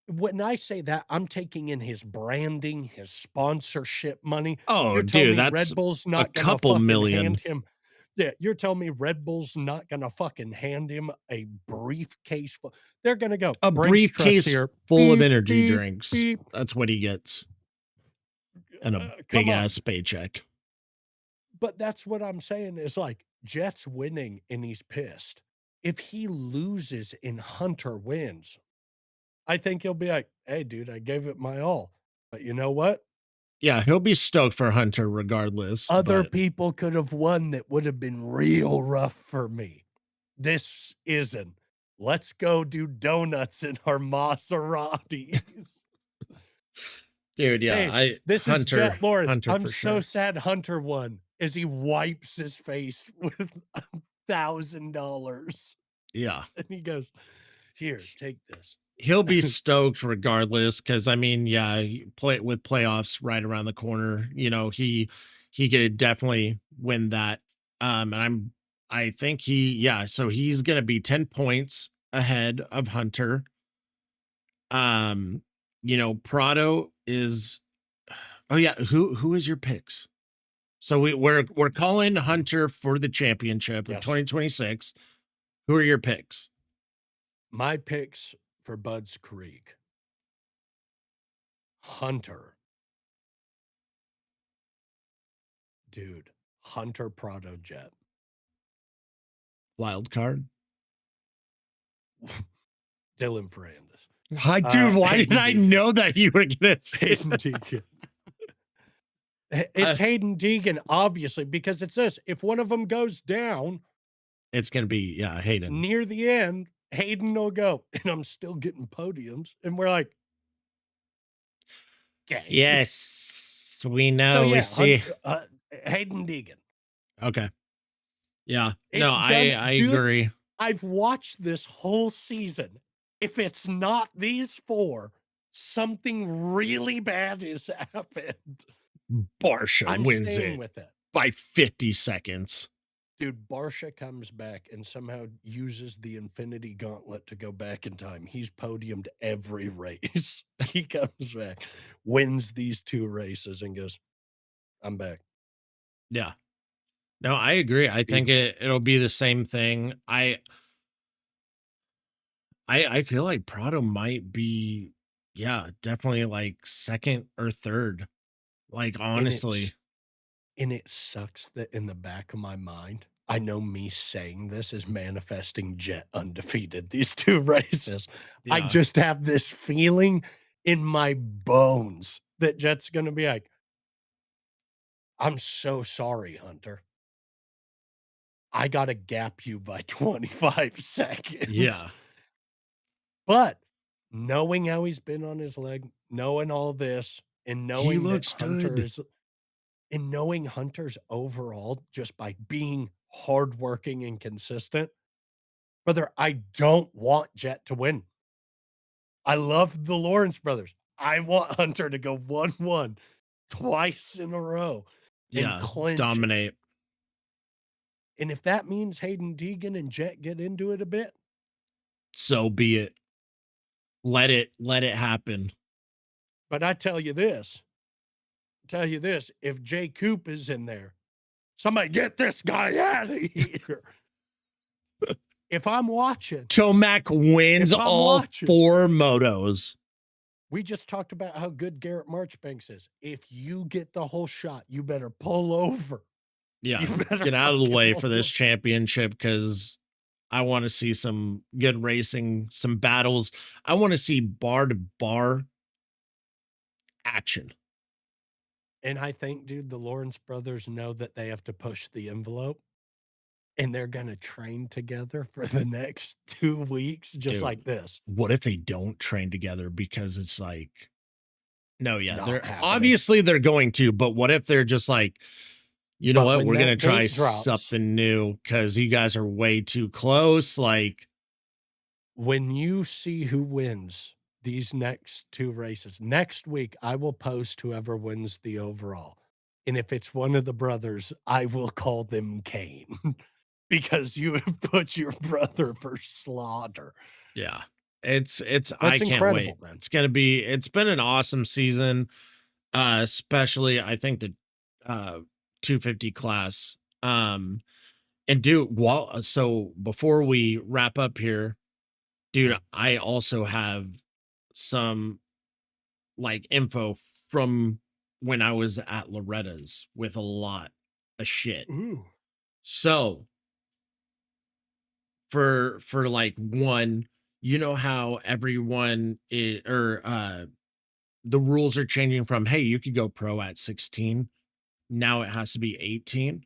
When I say that, I'm taking in his branding, his sponsorship money. Oh, You're telling dude, me that's Red Bull's a not gonna couple fucking hand million. him Yeah, you're telling me Red Bull's not gonna fucking hand him a briefcase full they're gonna go, A "Brinks Trust briefcase here. full of Beep, energy beep, drinks. beep." That's what he gets. And a big Come on. ass paycheck. But that's what I'm saying is, like, Jets winning and he's pissed. If he loses and Hunter wins, I think he'll be like, "Hey, dude, I gave it my all. But you know what? Yeah, he'll be stoked for Hunter regardless, Other but people could have won that would have been real rough for me. This isn't. Let's go do donuts in our Maseratis." dude, yeah, Hey, I this is Jet Hunter Lawrence. Hunter I'm for so sure. sad Hunter won as he wipes his face with $1,000. Yeah. And he goes, "Here, take this." He'll be stoked regardless because I mean, yeah, play with playoffs right around the corner. He could definitely win that. And I think so he's gonna be 10 points ahead of Hunter. Um, Prado is oh yeah, who is your picks? So we're calling Hunter for the championship of Yes. 2026. Who are your picks? My picks for Bud's Creek: Hunter. Dude, Hunter Prado Jet. Wild card. Dylan Ferrandis. Hi, dude. Why did Hayden I Deegan. know that you were gonna say Hayden that? Deegan. It's Hayden Deegan, obviously, because it's this. If one of them goes down It's gonna be Hayden. near the end, Hayden will go, and I'm still getting podiums. And we're like, "Okay." Yes, we So, know. We yeah, see. Hayden Deegan. Okay. Yeah. No, It's I gonna I dude, agree. I've watched this whole season. If it's not these 4, something really bad has happened. Barsha I'm wins staying it with it. by 50 seconds. Dude, Barsha comes back and somehow uses the Infinity Gauntlet to go back in time. He's podiumed every race. He comes back, wins these 2 races, and goes, "I'm back." Yeah. No, I agree. I think Beautiful. it'll be the same thing. I feel like Prado might be, yeah, definitely like second or third. Like And honestly. it's And it sucks that in the back of my mind, I know me saying this is manifesting Jet undefeated these 2 races. I Yeah. just have this feeling in my bones that Jet's gonna be like, "I'm so sorry, Hunter. I gotta gap you by 25 seconds." Yeah. But knowing how he's been on his leg, knowing all this, and He knowing that looks good. Hunter's overall just by being hardworking and consistent. Brother, I don't want Jet to win. I love the Lawrence brothers. I want Hunter to go 1-1 twice in a row and Yeah, clinch it. dominate. And if that means Hayden Deegan and Jet get into it a bit, So be it. Let it happen. but tell you this, if Jay Coop is in there, somebody get this guy out of here. If I'm watching, Tomac wins if I'm all watching, 4 motos. we just talked about how good Garrett Marchbanks is. If you get the whole shot, you better pull over. Yeah, You better get out of the fucking way pull for this over. championship because I want to see some good racing, some battles. I want to see bar to bar action. And I think, dude, the Lawrence brothers know that they have to push the envelope and they're gonna train together for the next 2 weeks just Dude, like this. what if they don't train together because it's like, no, yeah, Not they're happening. obviously they're going to, but what if they're just like, you know But what, when we're gonna that try date drops, something new because you guys are way too close. Like, when you see who wins these next 2 races, next week, I will post whoever wins the overall. And if it's one of the brothers, I will call them Kane because you have put your brother for slaughter. yeah, it's I That's can't wait. incredible, man. It's been an awesome season. Especially I think the 250 class. And dude, so before we wrap up here, dude, Mm. I also have some like info from when I was at Loretta's with a lot of shit. Ooh. So for like one, you know how everyone is, or the rules are changing from hey, you could go pro at 16. Now it has to be 18.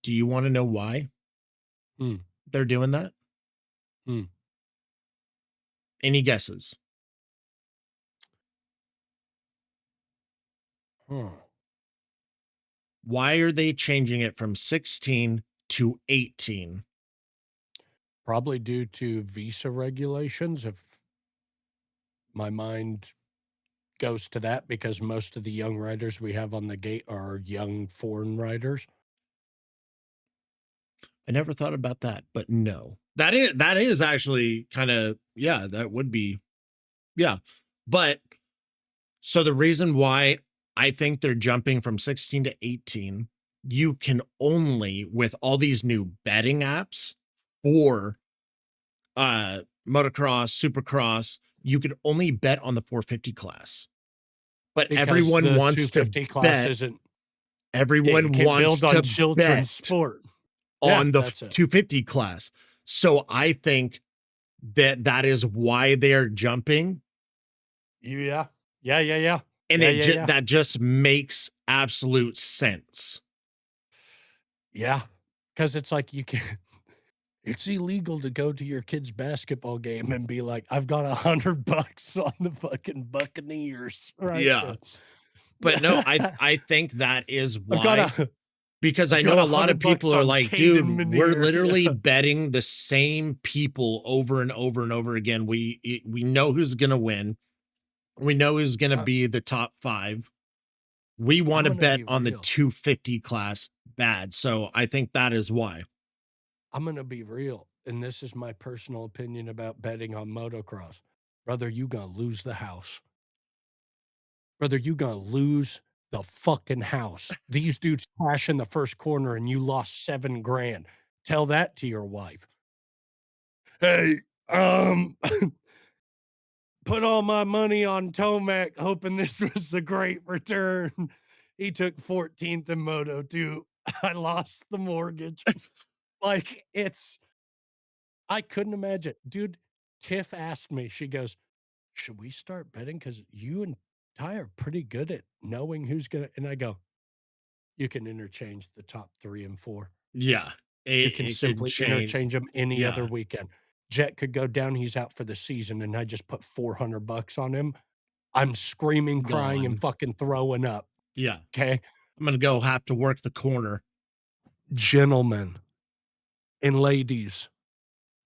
Do you want to know why Mm, they're doing that? mm. Any guesses? Huh. Why are they changing it from 16 to 18? Probably due to visa regulations, if my mind goes to that, because most of the young riders we have on the gate are young foreign riders. I never thought about that, but no. That is actually kind of yeah, that would be yeah. But so the reason why I think they're jumping from 16 to 18, you can only with all these new betting apps for motocross, supercross, you could only bet on the 450 class. But Because the 250 class bet isn't, yeah, you everyone can't wants build on to children's bet sport. Yeah, on the that's it. 250 class. So I think that is why they're jumping, Yeah. Yeah, yeah, yeah. and Yeah, yeah, yeah. that just makes absolute sense. Yeah. Because it's like you can it's illegal to go to your kid's basketball game and be like, "I've got $100 on the fucking Buccaneers right Yeah. now." But no, I think that is I've got why a because I've I got know a lot of $100 people are on like, dude, Caden we're Minear. literally Yeah. betting the same people over and over and over again. We know who's going to win. We know who's going to I be the top 5. We want I'm to gonna bet be on the real. 250 class bad. So I think that is why. I'm gonna be real, and this is my personal opinion about betting on motocross. Brother, you gonna lose the house. Brother, you gonna lose the fucking house. These dudes crash in the first corner and you lost 7 grand. Tell that to your wife. Hey, um, put all my money on Tomac, hoping this was a great return. He took 14th in Moto 2. I lost the mortgage. Like, I couldn't imagine. Dude, Tiff asked me, she goes, "Should we start betting? Because you and Ty are pretty good at knowing who's gonna," and I go, "You can interchange the top 3 and 4. Yeah. You can It could simply change. interchange them any other Yeah. weekend. Jet could go down, he's out for the season, and I just put $400 on him. I'm screaming, crying, and Gone. fucking throwing up, Yeah. okay? I'm going to go have to work the corner. Gentlemen and ladies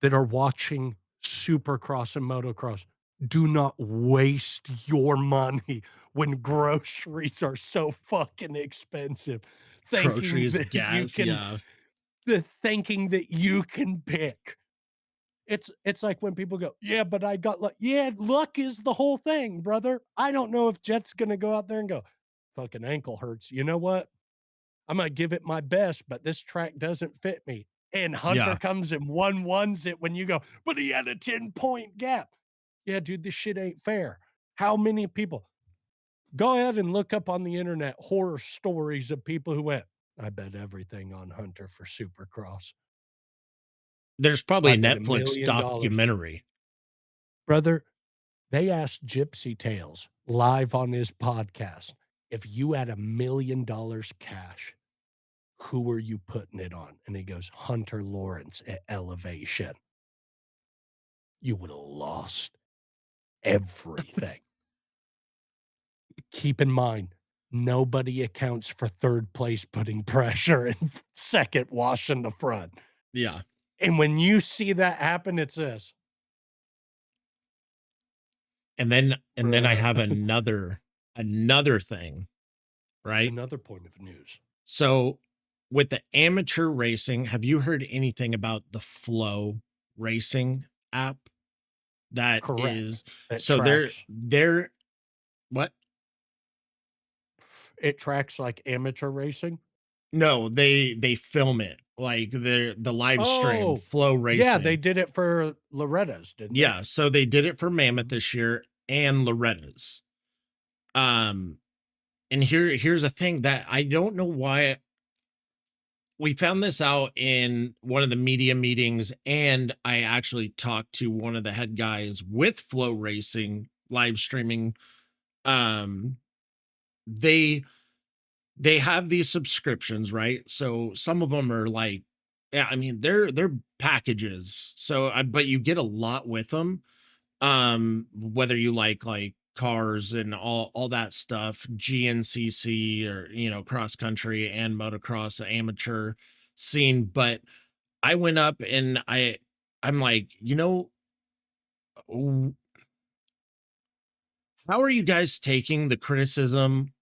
that are watching Supercross and Motocross, do not waste your money when groceries are so fucking expensive, thinking Groceries, that you gas, can yeah. thinking that you can pick. It's like when people go, "Yeah, but I got luck." Yeah, luck is the whole thing, brother. I don't know if Jet's gonna go out there and go, "Fucking ankle hurts. You know what? I'm gonna give it my best, but this track doesn't fit me." And Hunter Yeah. comes and one-ones it when you go, "But he had a 10-point gap." Yeah, dude, this shit ain't fair. How many people go ahead and look up on the internet horror stories of people who went, "I bet everything on Hunter for Supercross. There's probably I a bet Netflix $1,000,000." documentary. Brother, they asked Gypsy Tales live on his podcast, "If you had $1,000,000 cash, who are you putting it on?" And he goes, "Hunter Lawrence at Elevation." You would have lost everything. Keep in mind, nobody accounts for 3rd place putting pressure and 2nd washing the front. Yeah. And when you see that happen, it's this. And then I Bruh. have another thing, right? Another point of news. So with the amateur racing, have you heard anything about the Flow Racing app? That Correct. is It so they're tracks they're what? it tracks like amateur racing. No, they film it like the live stream Oh, Flow yeah, they Racing. did it for Loretta's, didn't they? Yeah, so they did it for Mammoth Mhm. this year and Loretta's. Um, and here's a thing that I don't know why we found this out in one of the media meetings, and I actually talked to one of the head guys with Flow Racing live streaming. Um, they they have these subscriptions, right? So some of them are like, yeah, I mean, they're packages. So, but you get a lot with them. Whether you like cars and all that stuff, GNCC or cross country and motocross amateur scene. But I went up and I'm like, w- how are you guys taking the criticism?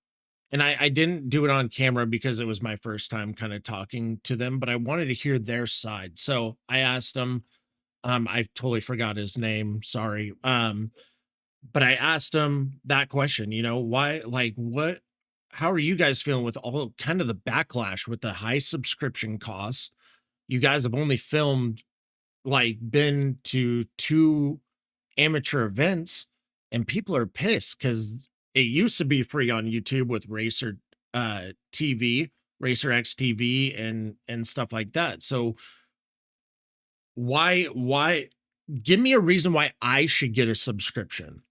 And I didn't do it on camera because it was my first time kind of talking to them, but I wanted to hear their side. So I asked him, I totally forgot his name, sorry. But I asked him that question, why, like, how are you guys feeling with all kind of the backlash with the high subscription costs? You guys have only filmed, like, been to two amateur events, and people are pissed because it used to be free on YouTube with Racer TV, Racer X TV, and stuff like that. So why give me a reason why I should get a subscription?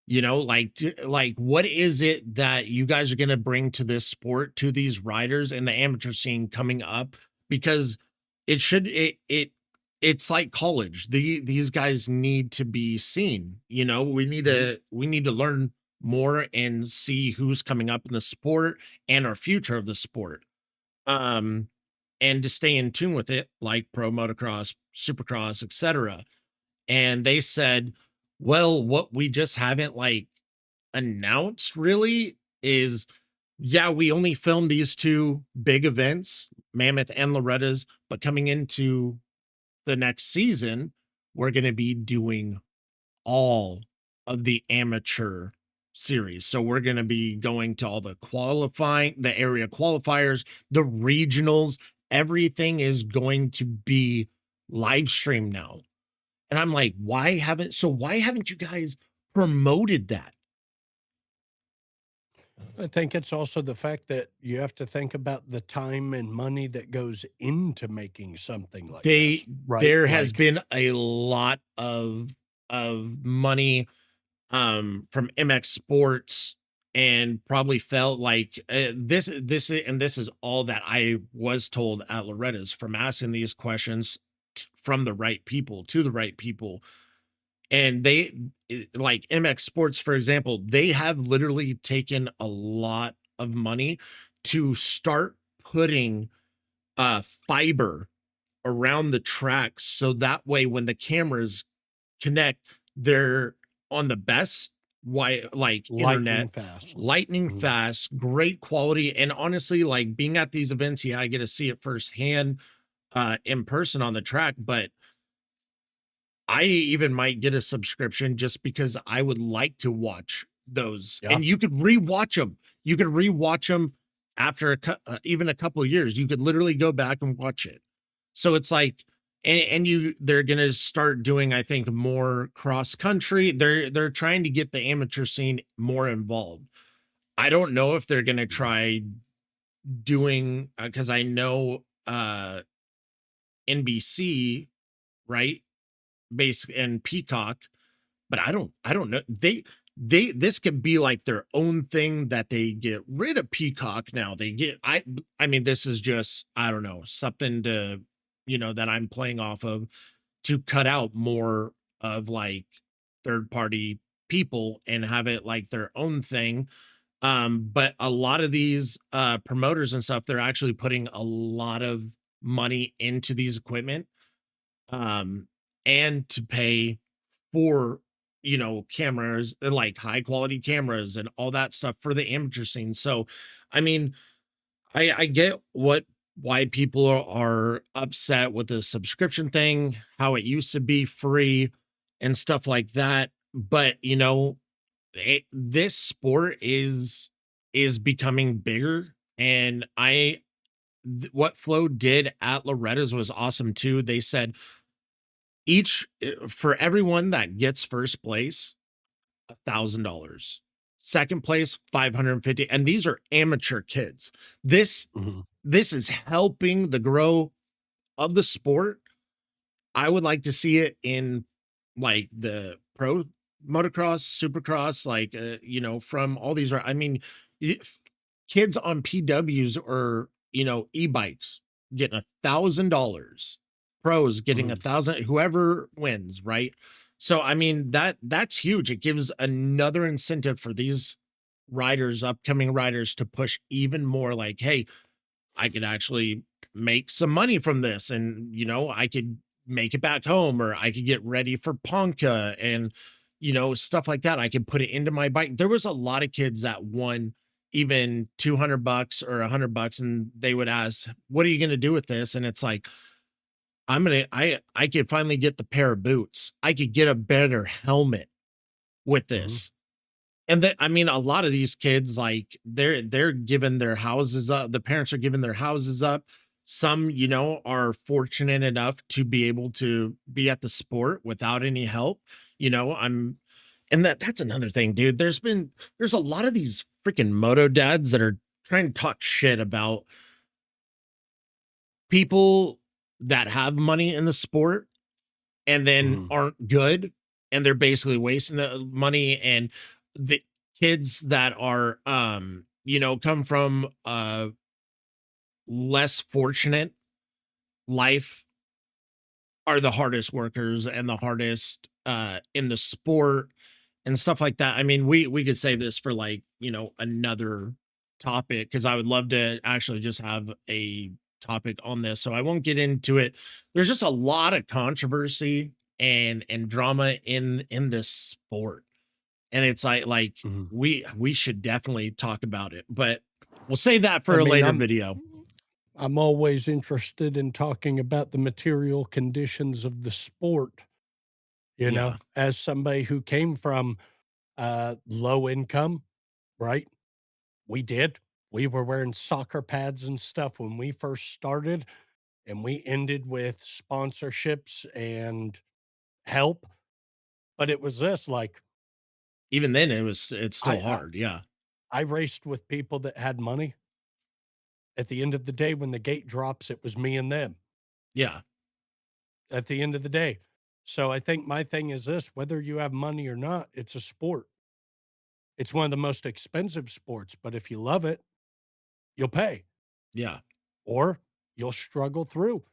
Like what is it that you guys are going to bring to this sport, to these riders and the amateur scene coming up? Because it should it's like college. These guys need to be seen. We need Mhm. to learn more and see who's coming up in the sport and our future of the sport. Um and to stay in tune with it, like pro motocross, supercross, etc. And they said, well, what we just haven't like announced really is, yeah, we only filmed these two big events, Mammoth and Loretta's, but coming into the next season, we're going to be doing all of the amateur series. So we're going to be going to all the qualifying, the area qualifiers, the regionals, everything is going to be live streamed now. And I'm like, why haven't you guys promoted that? I think it's also the fact that you have to think about the time and money that goes into making something like this, They right? There has Like, been a lot of money from MX Sports, and probably felt like this is all that I was told at Loretta's from asking these questions from the right people to the right people. And like MX Sports, for example, they have literally taken a lot of money to start putting fiber around the track, so that way when the cameras connect, they're on the best like Lightning internet, fast. lightning Mhm. fast, great quality. And honestly, like being at these events, yeah, I get to see it firsthand in person on the track, but I even might get a subscription just because I would like to watch those. Yeah. And you could rewatch them. You could rewatch them after even a couple of years. You could literally go back and watch it. So it's like, and you, they're gonna start doing, I think, more cross country. They're trying to get the amateur scene more involved. I don't know if they're gonna Mhm. try doing because I know NBC, right? Base and Peacock, but I don't know. They this could be like their own thing that they get rid of Peacock now. They get I mean, this is just, I don't know, something to, that I'm playing off of to cut out more of like third party people and have it like their own thing. But a lot of these promoters and stuff, they're actually putting a lot of money into these equipment, um, and to pay for, cameras, like high quality cameras and all that stuff for the amateur scene. So, I mean, I get why people are upset with the subscription thing, how it used to be free and stuff like that. But this sport is becoming bigger, and what Flo did at Loretta's was awesome too. They said for everyone that gets first place, $1,000. Second place, 550. And these are amateur kids. This Mhm. this is helping the grow of the sport. I would like to see it in like the pro motocross, supercross, like from all these. I mean, kids on PWs or e-bikes getting $1,000, pros getting a Mhm. thousand, whoever wins, right? So I mean that's huge. It gives another incentive for these riders, upcoming riders, to push even more. Like, hey, I could actually make some money from this, and I could make it back home, or I could get ready for Ponca and stuff like that. I could put it into my bike. There was a lot of kids that won even $200 or $100, and they would ask, "What are you going to do with this?" And it's like, I could finally get the pair of boots. I could get a better helmet with Mhm. this. And that, I mean, a lot of these kids, like they're giving their houses up. The parents are giving their houses up. Some, are fortunate enough to be able to be at the sport without any help. I'm and that's another thing, dude. There's a lot of these freaking moto dads that are trying to talk shit about people that have money in the sport and then Mhm. aren't good, and they're basically wasting the money. And the kids that are come from a less fortunate life are the hardest workers and the hardest in the sport and stuff like that. I mean, we could save this for like, another topic, because I would love to actually just have a topic on this. So I won't get into it. There's just a lot of controversy and drama in this sport. And it's like Mhm. we should definitely talk about it. But we'll save that I for a mean, later I'm video. I'm always interested in talking about the material conditions of the sport, Yeah. as somebody who came from, low income, right? We did. We were wearing soccer pads and stuff when we first started, and we ended with sponsorships and help, but it was this, like, Even then it's I still I hard. Yeah. I raced with people that had money. At the end of the day, when the gate drops, it was me and them Yeah. at the end of the day. So I think my thing is this, whether you have money or not, it's a sport. It's one of the most expensive sports, but if you love it, you'll pay Yeah. or you'll struggle through,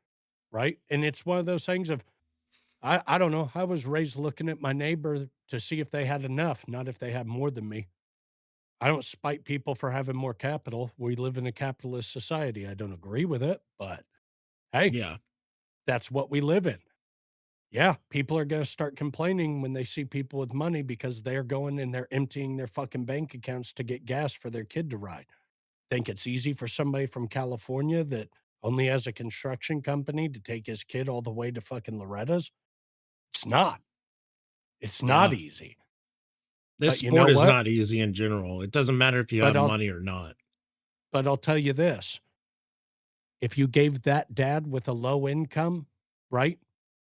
right? And it's one of those things of I don't know. I was raised looking at my neighbor to see if they had enough, not if they had more than me. I don't spite people for having more capital. We live in a capitalist society. I don't agree with it, but Hey, Yeah. that's what we live in. Yeah, people are gonna start complaining when they see people with money because they're going and they're emptying their fucking bank accounts to get gas for their kid to ride. Think it's easy for somebody from California that only has a construction company to take his kid all the way to fucking Loretta's? It's not. It's not Yeah. easy. This But you know sport is what? not easy in general. It doesn't matter if you But have I'll money or not. but I'll tell you this, if you gave that dad with a low income, right,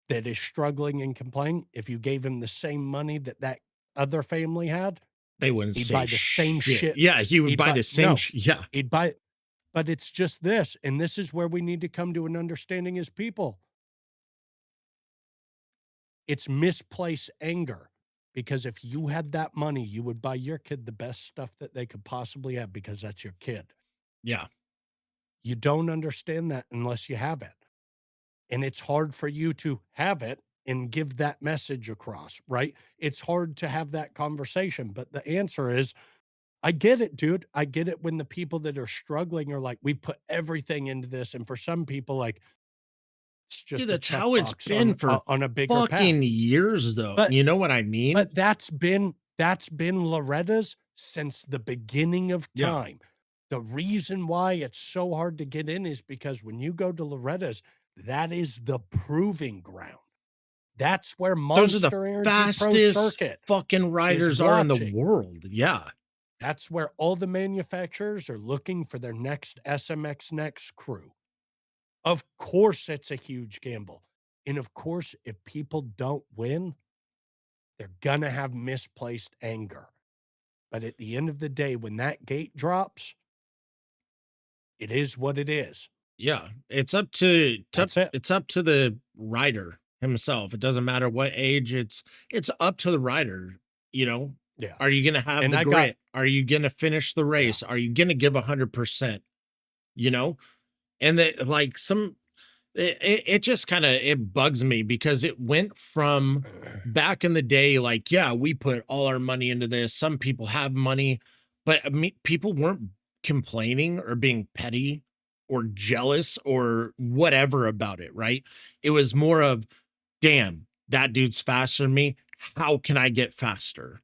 that is struggling and complaining, if you gave him the same money that that other family had, They wouldn't he'd say buy the same shit. shit. Yeah, he would He'd buy buy the same no, yeah. he'd buy but it's just this, and this is where we need to come to an understanding as people. It's misplaced anger, because if you had that money, you would buy your kid the best stuff that they could possibly have because that's your kid. Yeah. You don't understand that unless you have it. And it's hard for you to have it and give that message across, right? It's hard to have that conversation. But the answer is, I get it, dude. I get it when the people that are struggling are like, we put everything into this. And for some people, like, it's Dude, just a that's how it's checkbox been for on a bigger path. fucking years though. But You know what I mean? But that's been Loretta's since the beginning of Yeah. time. The reason why it's so hard to get in is because when you go to Loretta's, that is the proving ground. That's where Those are the Monster Energy Pro fastest Circuit fucking is riders are in the watching. world. Yeah. That's where all the manufacturers are looking for their next SMX Next crew. Of course, it's a huge gamble. And of course, if people don't win, they're gonna have misplaced anger. But at the end of the day, when that gate drops, it is what it is. Yeah. It's up That's it. it's up to the rider himself. It doesn't matter what age, it's up to the rider, you know? Yeah. Are you gonna have And the I got grit? Are you gonna finish the yeah. race? Are you gonna give 100%? You know? And that like some it just kind of it bugs me because it went from back in the day, like, yeah, we put all our money into this. Some people have money, but I mean, people weren't complaining or being petty or jealous or whatever about it, right? It was more of, damn, that dude's faster than me. How can I get faster?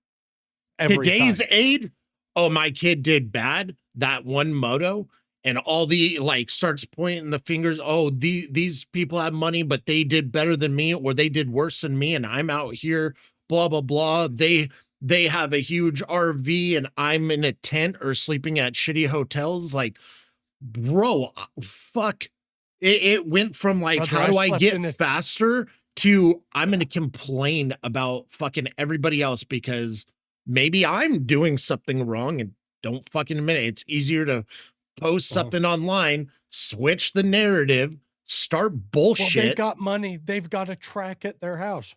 Every Today's time. aid, oh, my kid did bad that one moto, and all the like starts pointing the fingers. Oh, these people have money, but they did better than me, or they did worse than me, and I'm out here, blah blah blah. They have a huge RV, and I'm in a tent or sleeping at shitty hotels. Like, bro, fuck. It went from like, Brother, how I do I slept get in a faster to I'm going yeah. to complain about fucking everybody else because maybe I'm doing something wrong and don't fucking admit it. It's easier to post Uh-huh. something online, switch the narrative, start Well, they've bullshit. got money. They've got a track at their house.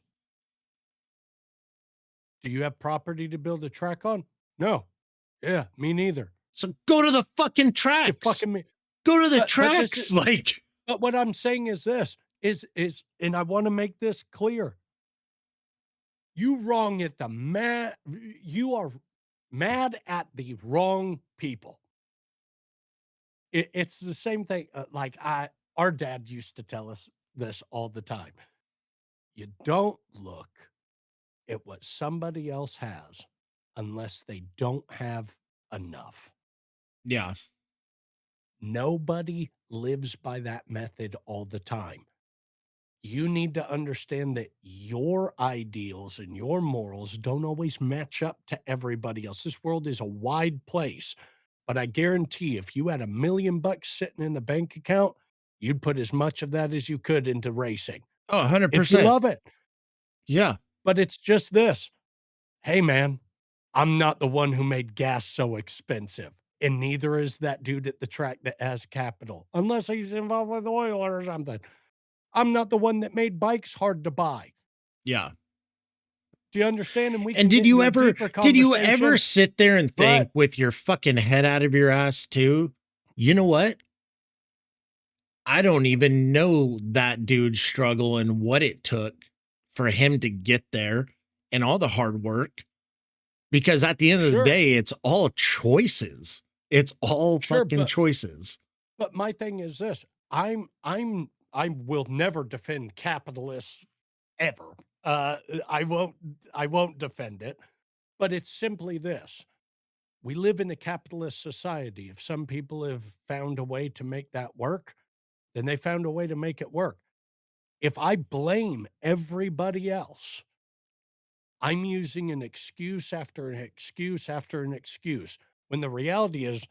Do you have property to build a track on? No. Yeah, me neither. So go to the fucking You tracks. fucking me. Go to the But this is tracks. Like, but what I'm saying is this is and I want to make this clear. You wrong at the mad you are mad at the wrong people. It's the same thing, like, our dad used to tell us this all the time. You don't look at what somebody else has unless they don't have enough. yeah, Nobody lives by that method all the time. You need to understand that your ideals and your morals don't always match up to everybody else. This world is a wide place, but I guarantee if you had $1,000,000 sitting in the bank account, you'd put as much of that as you could into racing oh, if you 100%. love it. Yeah. But it's just this. Hey, man, I'm not the one who made gas so expensive. And neither is that dude at the track that has capital, unless he's involved with oil or something. I'm not the one that made bikes hard to buy. Yeah. Do you understand? And we And can get into a deeper did you ever conversation, sit there and think but with your fucking head out of your ass too? You know what? I don't even know that dude's struggle and what it took for him to get there and all the hard work. Because at the end of the sure, day, it's all choices. It's all sure, fucking choices. but my thing is this. I will never defend capitalists ever. I won't I won't defend it, but it's simply this. We live in a capitalist society. If some people have found a way to make that work, then they found a way to make it work. If I blame everybody else, I'm using an excuse after an excuse after an excuse, when the reality is,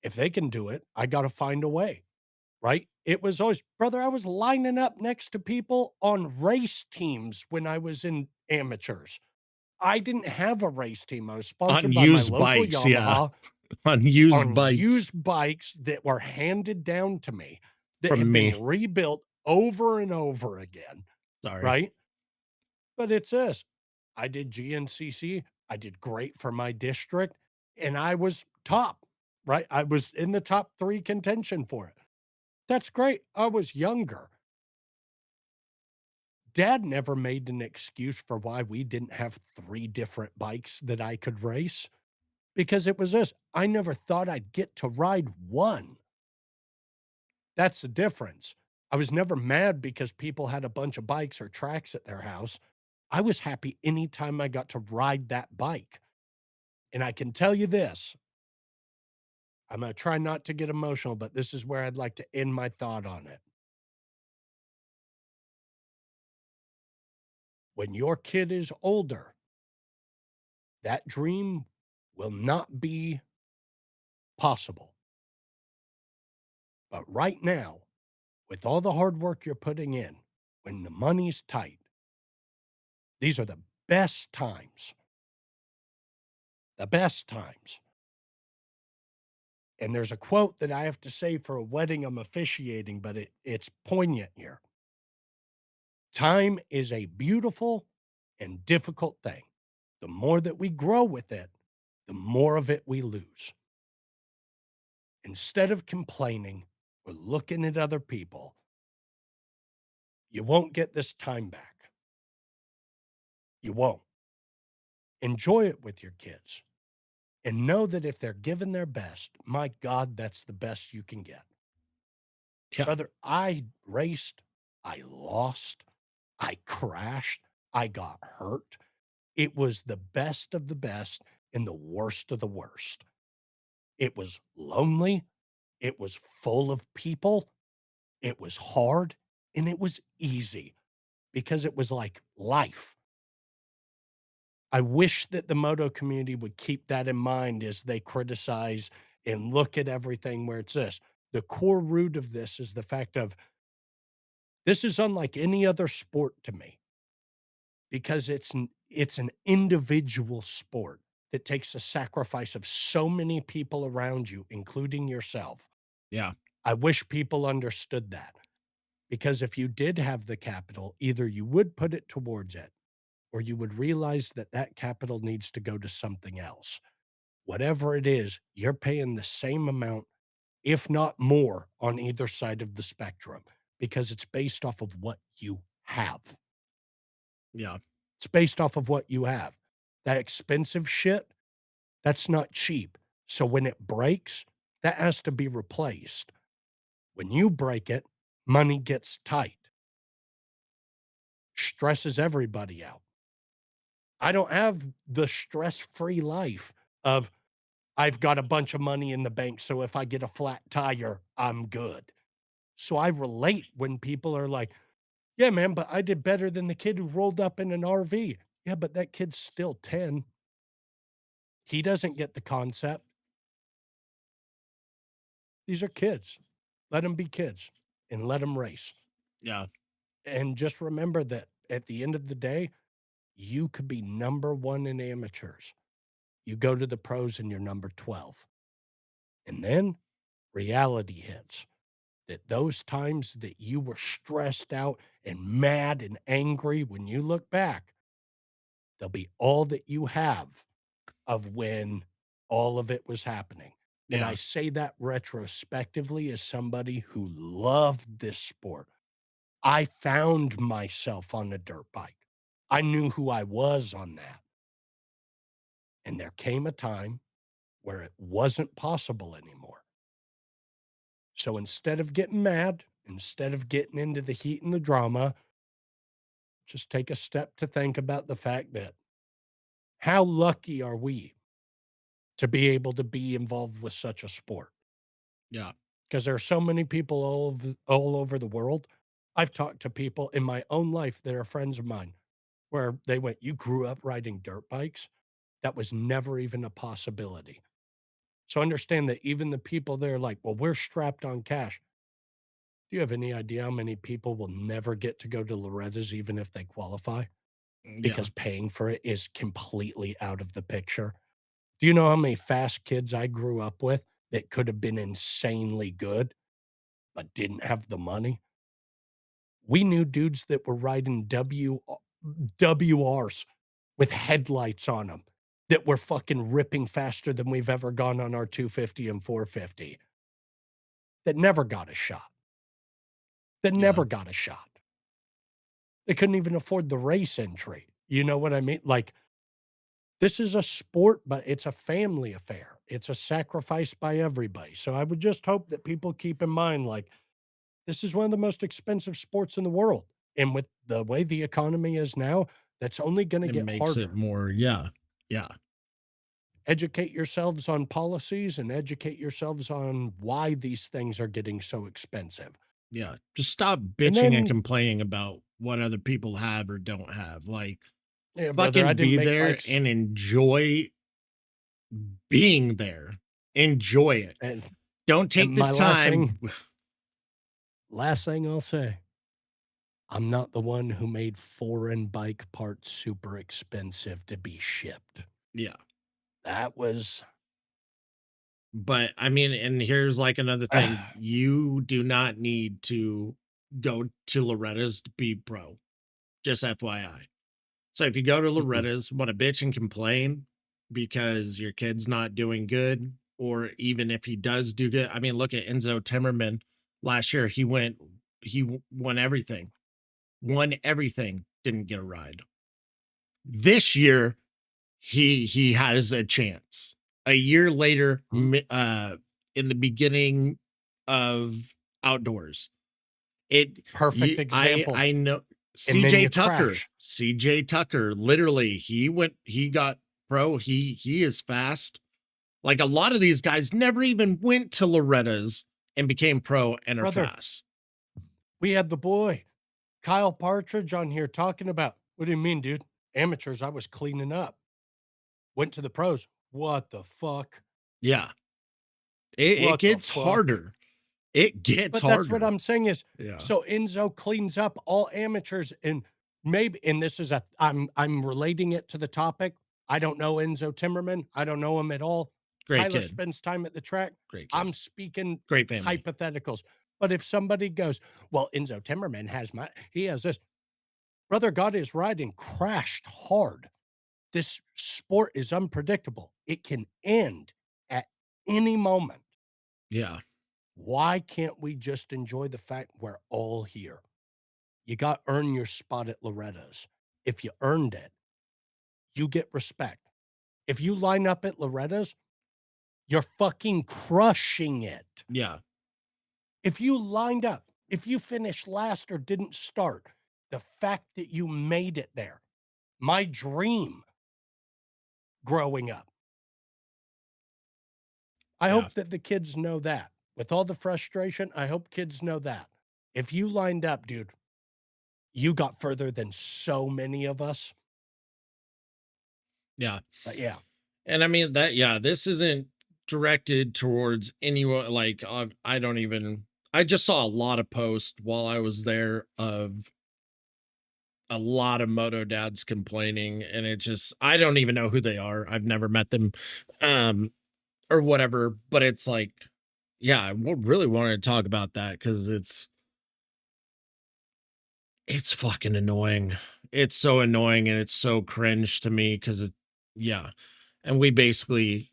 if they can do it, I gotta find a way, right? It was always brother, I was lining up next to people on race teams when I was in amateurs. I didn't have a race team. I was On sponsored by my used local bikes, yeah. Yamaha On used on bikes used bikes that were handed down to me that from have been me. rebuilt over and over again, Sorry. right? But it's this. I did GNCC. I did great for my district, and I was top, right? I was in the top 3 contention for it. That's great. I was younger. Dad never made an excuse for why we didn't have 3 different bikes that I could race, because it was this, I never thought I'd get to ride one. That's the difference. I was never mad because people had a bunch of bikes or tracks at their house. I was happy anytime I got to ride that bike. And I can tell you this, I'm gonna try not to get emotional, but this is where I'd like to end my thought on it. When your kid is older, that dream will not be possible. But right now, with all the hard work you're putting in, when the money's tight, these are the best times. The best times. And there's a quote that I have to say for a wedding I'm officiating, but it's poignant here. Time is a beautiful and difficult thing. The more that we grow with it, the more of it we lose. Instead of complaining or looking at other people, you won't get this time back. You won't. Enjoy it with your kids and know that if they're giving their best, my God, that's the best you can get. Yeah. Brother, I raced, I lost, I crashed, I got hurt. It was the best of the best and the worst of the worst. It was lonely, it was full of people, it was hard, and it was easy because it was like life. I wish that the moto community would keep that in mind as they criticize and look at everything where it's this. The core root of this is the fact of this is unlike any other sport to me because it's an individual sport that takes a sacrifice of so many people around you, including yourself. Yeah. I wish people understood that because if you did have the capital, either you would put it towards it or you would realize that that capital needs to go to something else. Whatever it is, you're paying the same amount, if not more, on either side of the spectrum because it's based off of what you have. Yeah. It's based off of what you have. That expensive shit, that's not cheap. So when it breaks, that has to be replaced. When you break it, money gets tight, stresses everybody out. I don't have the stress-free life of I've got a bunch of money in the bank, so if I get a flat tire, I'm good. So I relate when people are like, "Yeah, man, but I did better than the kid who rolled up in an RV." Yeah, but that kid's still 10. He doesn't get the concept. These are kids. Let them be kids and let them race. Yeah. And just remember that at the end of the day, you could be number 1 in amateurs. You go to the pros and you're number 12. And then reality hits that those times that you were stressed out and mad and angry, when you look back, they'll be all that you have of when all of it was happening. And I Yeah. say that retrospectively as somebody who loved this sport. I found myself on a dirt bike. I knew who I was on that. And there came a time where it wasn't possible anymore. So instead of getting mad Instead of getting into the heat and the drama, just take a step to think about the fact that how lucky are we to be able to be involved with such a sport? Yeah. Because there are so many people all over the world. I've talked to people in my own life that are friends of mine where they went, "You grew up riding dirt bikes? That was never even a possibility." So understand that even the people there like, "Well, we're strapped on cash." Do you have any idea how many people will never get to go to Loretta's even if they qualify? Yeah. Because paying for it is completely out of the picture. Do you know how many fast kids I grew up with that could have been insanely good, but didn't have the money? We knew dudes that were riding WRs with headlights on them that were fucking ripping faster than we've ever gone on our 250 and 450 that never got a shot, that Yeah. never got a shot. They couldn't even afford the race entry. You know what I mean? Like, this is a sport, but it's a family affair. It's a sacrifice by everybody. So I would just hope that people keep in mind, like, this is one of the most expensive sports in the world. And with the way the economy is now, that's only going to It get makes it harder. more, yeah. Yeah. Educate yourselves on policies and educate yourselves on why these things are getting so expensive. Yeah. Just stop And bitching and then, complaining about what other people have or don't have. Like, yeah, brother, I fucking didn't be make there bikes. and enjoy being there. Enjoy it. And, Don't and take the my time. last thing I'll say, I'm not the one who made foreign bike parts super expensive to be shipped. Yeah. That was But I mean, and here's like another thing. You do not need to go to Loretta's to be pro. Just FYI. So if you go to mm-mm, Loretta's, want to bitch and complain because your kid's not doing good, or even if he does do good, I mean, look at Enzo Timmerman last year. Won everything, didn't get a ride. This year, he has a chance. A year later, mm, in the beginning of outdoors, it perfect you example. I know And then CJ you Tucker. crash. CJ Tucker, literally, he got pro. He is fast. Like a lot of these guys never even went to Loretta's and became pro and are Brother, fast. we had the boy, Kyle Partridge, on here talking about, what do you mean, dude? Amateurs, I was cleaning up. Went to the pros. What the fuck? Yeah. It What the gets fuck? harder. It gets But that's what harder. I'm saying is, Yeah. so Enzo cleans up all amateurs and maybe, and this is I'm relating it to the topic. I don't know Enzo Timmerman. I don't know him at all. Great Tyler kid. spends time at the track. Great kid. I'm speaking Great family. hypotheticals. But if somebody goes, well, Enzo Timmerman he has this. Brother God is riding crashed hard. This sport is unpredictable. It can end at any moment. Yeah. Why can't we just enjoy the fact we're all here? You got to earn your spot at Loretta's. If you earned it, you get respect. If you line up at Loretta's, you're fucking crushing it. Yeah. If you lined up, if you finished last or didn't start, the fact that you made it there, my dream growing up. I Yeah. hope that the kids know that. With all the frustration, I hope kids know that. If you lined up, dude, you got further than so many of us. Yeah. But yeah. And I mean that, yeah, this isn't directed towards anyone. Like, I don't even, I just saw a lot of posts while I was there of a lot of moto dads complaining. And it just, I don't even know who they are. I've never met them, um, or whatever. But it's like, yeah, really wanted to talk about that because it's fucking annoying. It's so annoying and it's so cringe to me because yeah. And we basically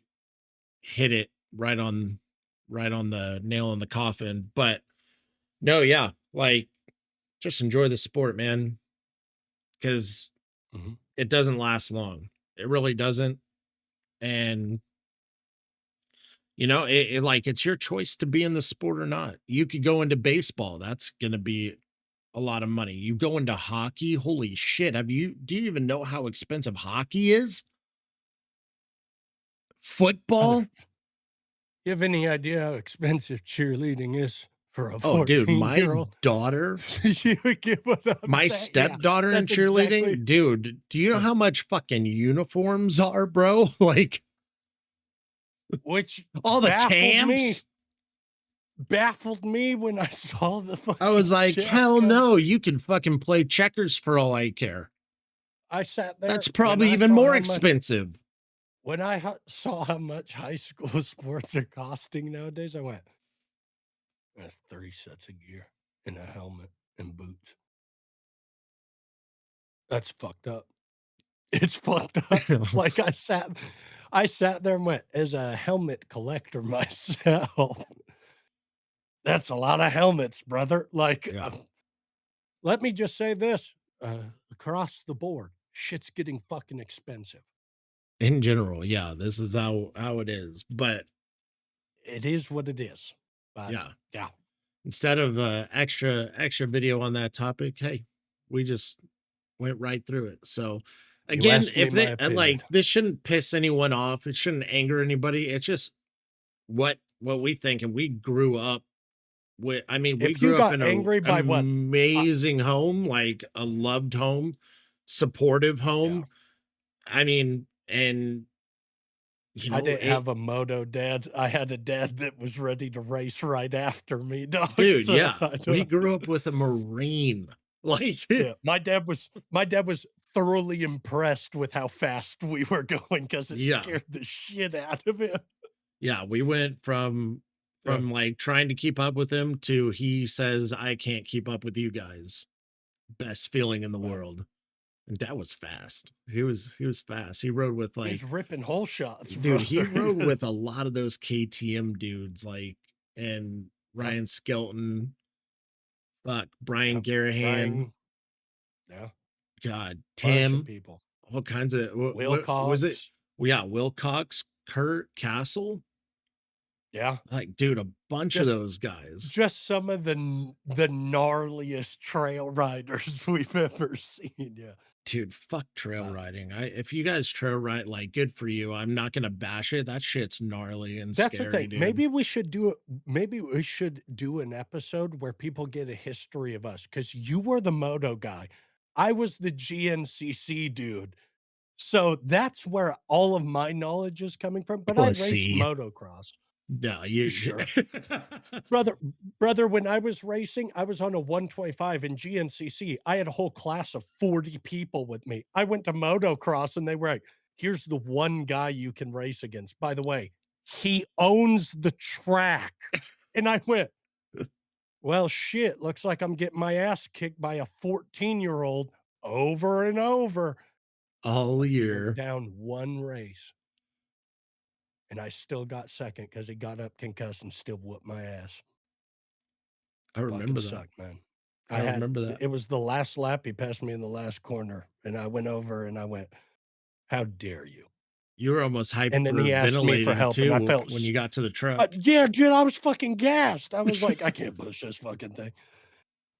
hit it right on the nail in the coffin. But no, yeah, like just enjoy the sport, man, because Mhm. it doesn't last long. It really doesn't. And Like it's your choice to be in the sport or not. You could go into baseball. That's going to be a lot of money. You go into hockey. Holy shit. Do you even know how expensive hockey is? Brother, Football? you have any idea how expensive cheerleading is for a Oh, dude, 14-year my old? daughter, You get what I'm my saying? Yeah, stepdaughter in that's exactly cheerleading, dude, do you know uh, how much fucking uniforms are, bro? Like which all the camps. baffled me when I saw the I was fucking like, check. hell no, you can fucking play checkers for all I care. I sat there That's probably even more expensive. when I saw how much high school sports are costing nowadays, I went, "That's 30 sets of gear and a helmet and boots. That's fucked up." It's fucked up. Like, I sat there and went, "As a helmet collector myself, that's a lot of helmets, brother." Like, Yeah. let me just say this, across the board, shit's getting fucking expensive. In general, yeah, this is how it is. But It is what it is. But, yeah, yeah, instead of extra video on that topic, hey, we just went right through it. So you again, asked me if my they opinion. like this shouldn't piss anyone off, it shouldn't anger anybody. It's just what we think, and we grew up with. I mean, we If you grew up got in a angry by what I amazing home, like a loved home, supportive yeah, home. I mean, and I didn't it, have a moto dad. I had a dad that was ready to race right after me, dog, dude, so yeah, I we don't grew up with a Marine. Like, yeah, my dad was thoroughly impressed with how fast we were going because it yeah, scared the shit out of him. yeah, we went Yeah, like trying to keep up with him to he says I can't keep up with you guys. Best feeling in the well, world. And that was fast. He was fast. He rode with he's like ripping hole shots, dude, he brother. He rode with was a lot of those KTM dudes like and yeah, Ryan Skelton, fuck, Brian yeah, Garahan, Brian, yeah, God, bunch of Tim, people. all kinds of what was it? Wilcox, Well, yeah, Wilcox, Kurt Castle, yeah, like dude, a bunch of just those guys. just some of the gnarliest trail riders we've ever seen, yeah, Dude, fuck trail but riding. If you guys trail ride, like good for you. I'm not gonna bash it. That shit's gnarly and that's the scary, thing. dude. Maybe we should do an episode where people get a history of us because you were the moto guy. I was the GNCC dude. So that's where all of my knowledge is coming from, but I raced Pussy. motocross. No, you Sure. Brother brother, when I was racing, I was on a 125 in GNCC. I had a whole class of 40 people with me. I went to motocross and they were like, "Here's the one guy you can race against. By the way, he owns the track." And I went, "Well, shit, looks like I'm getting my ass kicked by a 14-year-old over and over." all But he went year. down one race and I still got second because he got up concussed and still whooped my ass. I Fucking remember that. sucked, man. I remember that. It was the last lap, he passed me in the last corner, and I went over and I went, "How dare you?" You were almost And then he asked me for hyperventilating help, and I too felt when s you got to the truck. yeah, dude, I was fucking gassed. I was like, "I can't push this fucking thing."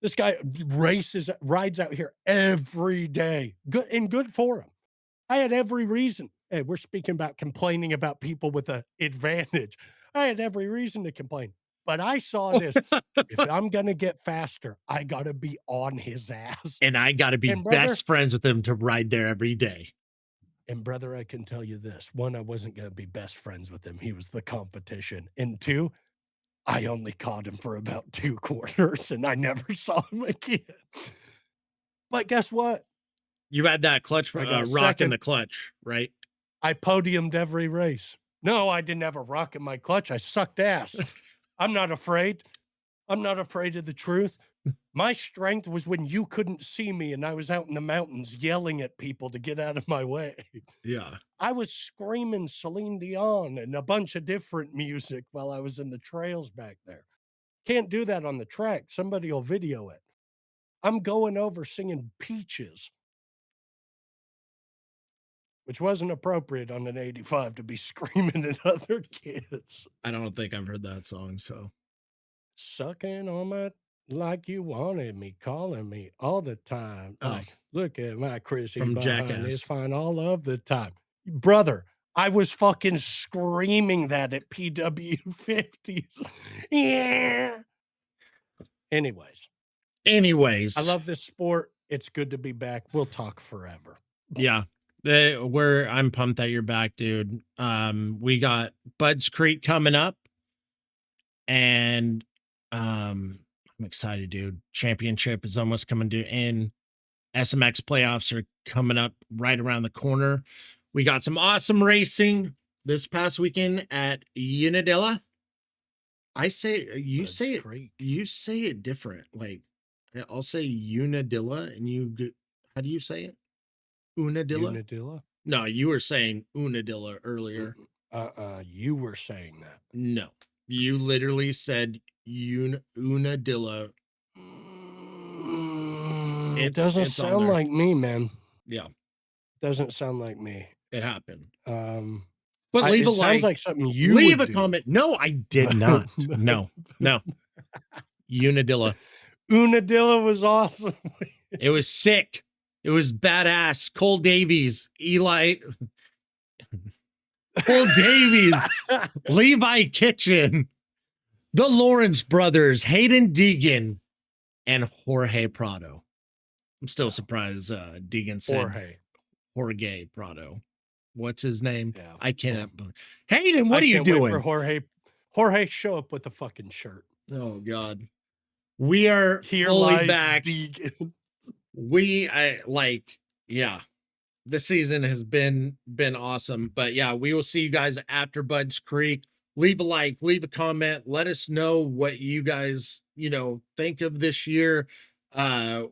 This guy rides out here every day. Good for him. I had every reason. Hey, we're speaking about complaining about people with a advantage. I had every reason to complain, but I saw this. If I'm gonna get faster, I gotta be on his ass. And I gotta be And brother best friends with him to ride there every day. I can tell you this. One, I wasn't gonna be best friends with him. He was the competition. And two, I only caught him for about 2 quarters and I never saw him again. But guess what? You had that clutch I got rock in second. the clutch, right? I podiumed every race. No, I didn't have a rock in my clutch. I sucked ass. I'm not afraid. I'm not afraid of the truth. My strength was when you couldn't see me and I was out in the mountains yelling at people to get out of my way. Yeah. I was screaming Celine Dion and a bunch of different music while I was in the trails back there. Can't do that on the track. Somebody will video it. I'm going over singing Peaches. which wasn't appropriate on an 85 to be screaming at other kids. I don't think I've heard that song, so Sucking on my like you wanted me, calling me all the time. oh, Like, look at my Chrissy from behind is Jackass. fine all of the time. Brother, I was fucking screaming that at PW50s. Yeah. Anyways, I Anyways, love this sport. It's good to be back. We'll talk forever. yeah. I'm pumped that you're back, dude. We got Bud's Creek coming up, and I'm excited, dude. Championship is almost coming to end. SMX playoffs are coming up right around the corner. We got some awesome racing this past weekend at Unadilla. I say Bud's Creek. you say it different. Like I'll say Unadilla, and how do you say it? Unadilla? Unadilla? No, you were saying Unadilla earlier. You were saying that. No, you literally said Unadilla. It doesn't it's on sound there. like me, man. Yeah, Doesn't sound like me. it happened. Um, But leave it a sounds like, like something you leave would a do. comment. No, I did not. No. Unadilla. Unadilla was awesome. It was sick. It was badass. Cole Davies, Cole Davies, Levi Kitchen, the Lawrence brothers, Hayden Deegan, and Jorge Prado. I'm still surprised Deegan said Jorge Prado. What's his name? Yeah. I cannot believe. Hayden, what are you doing? For Jorge, show up with a fucking shirt. Oh God. We are Here fully lies back. Deegan. Yeah. This season has been awesome. But yeah, we will see you guys after Bud's Creek. Leave a like, leave a comment, let us know what you guys, think of this year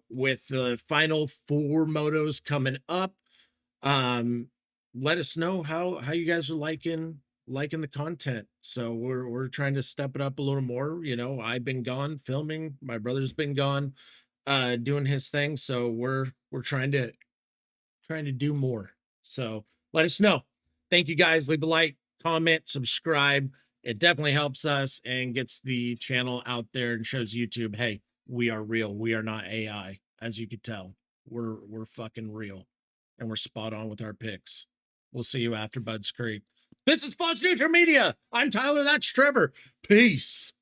with the final 4 motos coming up. Let us know how you guys are liking the content. So we're trying to step it up a little more. I've been gone filming, my brother's been gone doing his thing, so we're trying to do more. So let us know. Thank you guys. Leave a like, comment, subscribe. It definitely helps us and gets the channel out there and shows YouTube, hey, we are real. We are not AI. As you could tell, we're fucking real, and we're spot on with our picks. We'll see you after Bud's Creek. This is Fox Neutral Media. I'm Tyler. That's Trevor. Peace.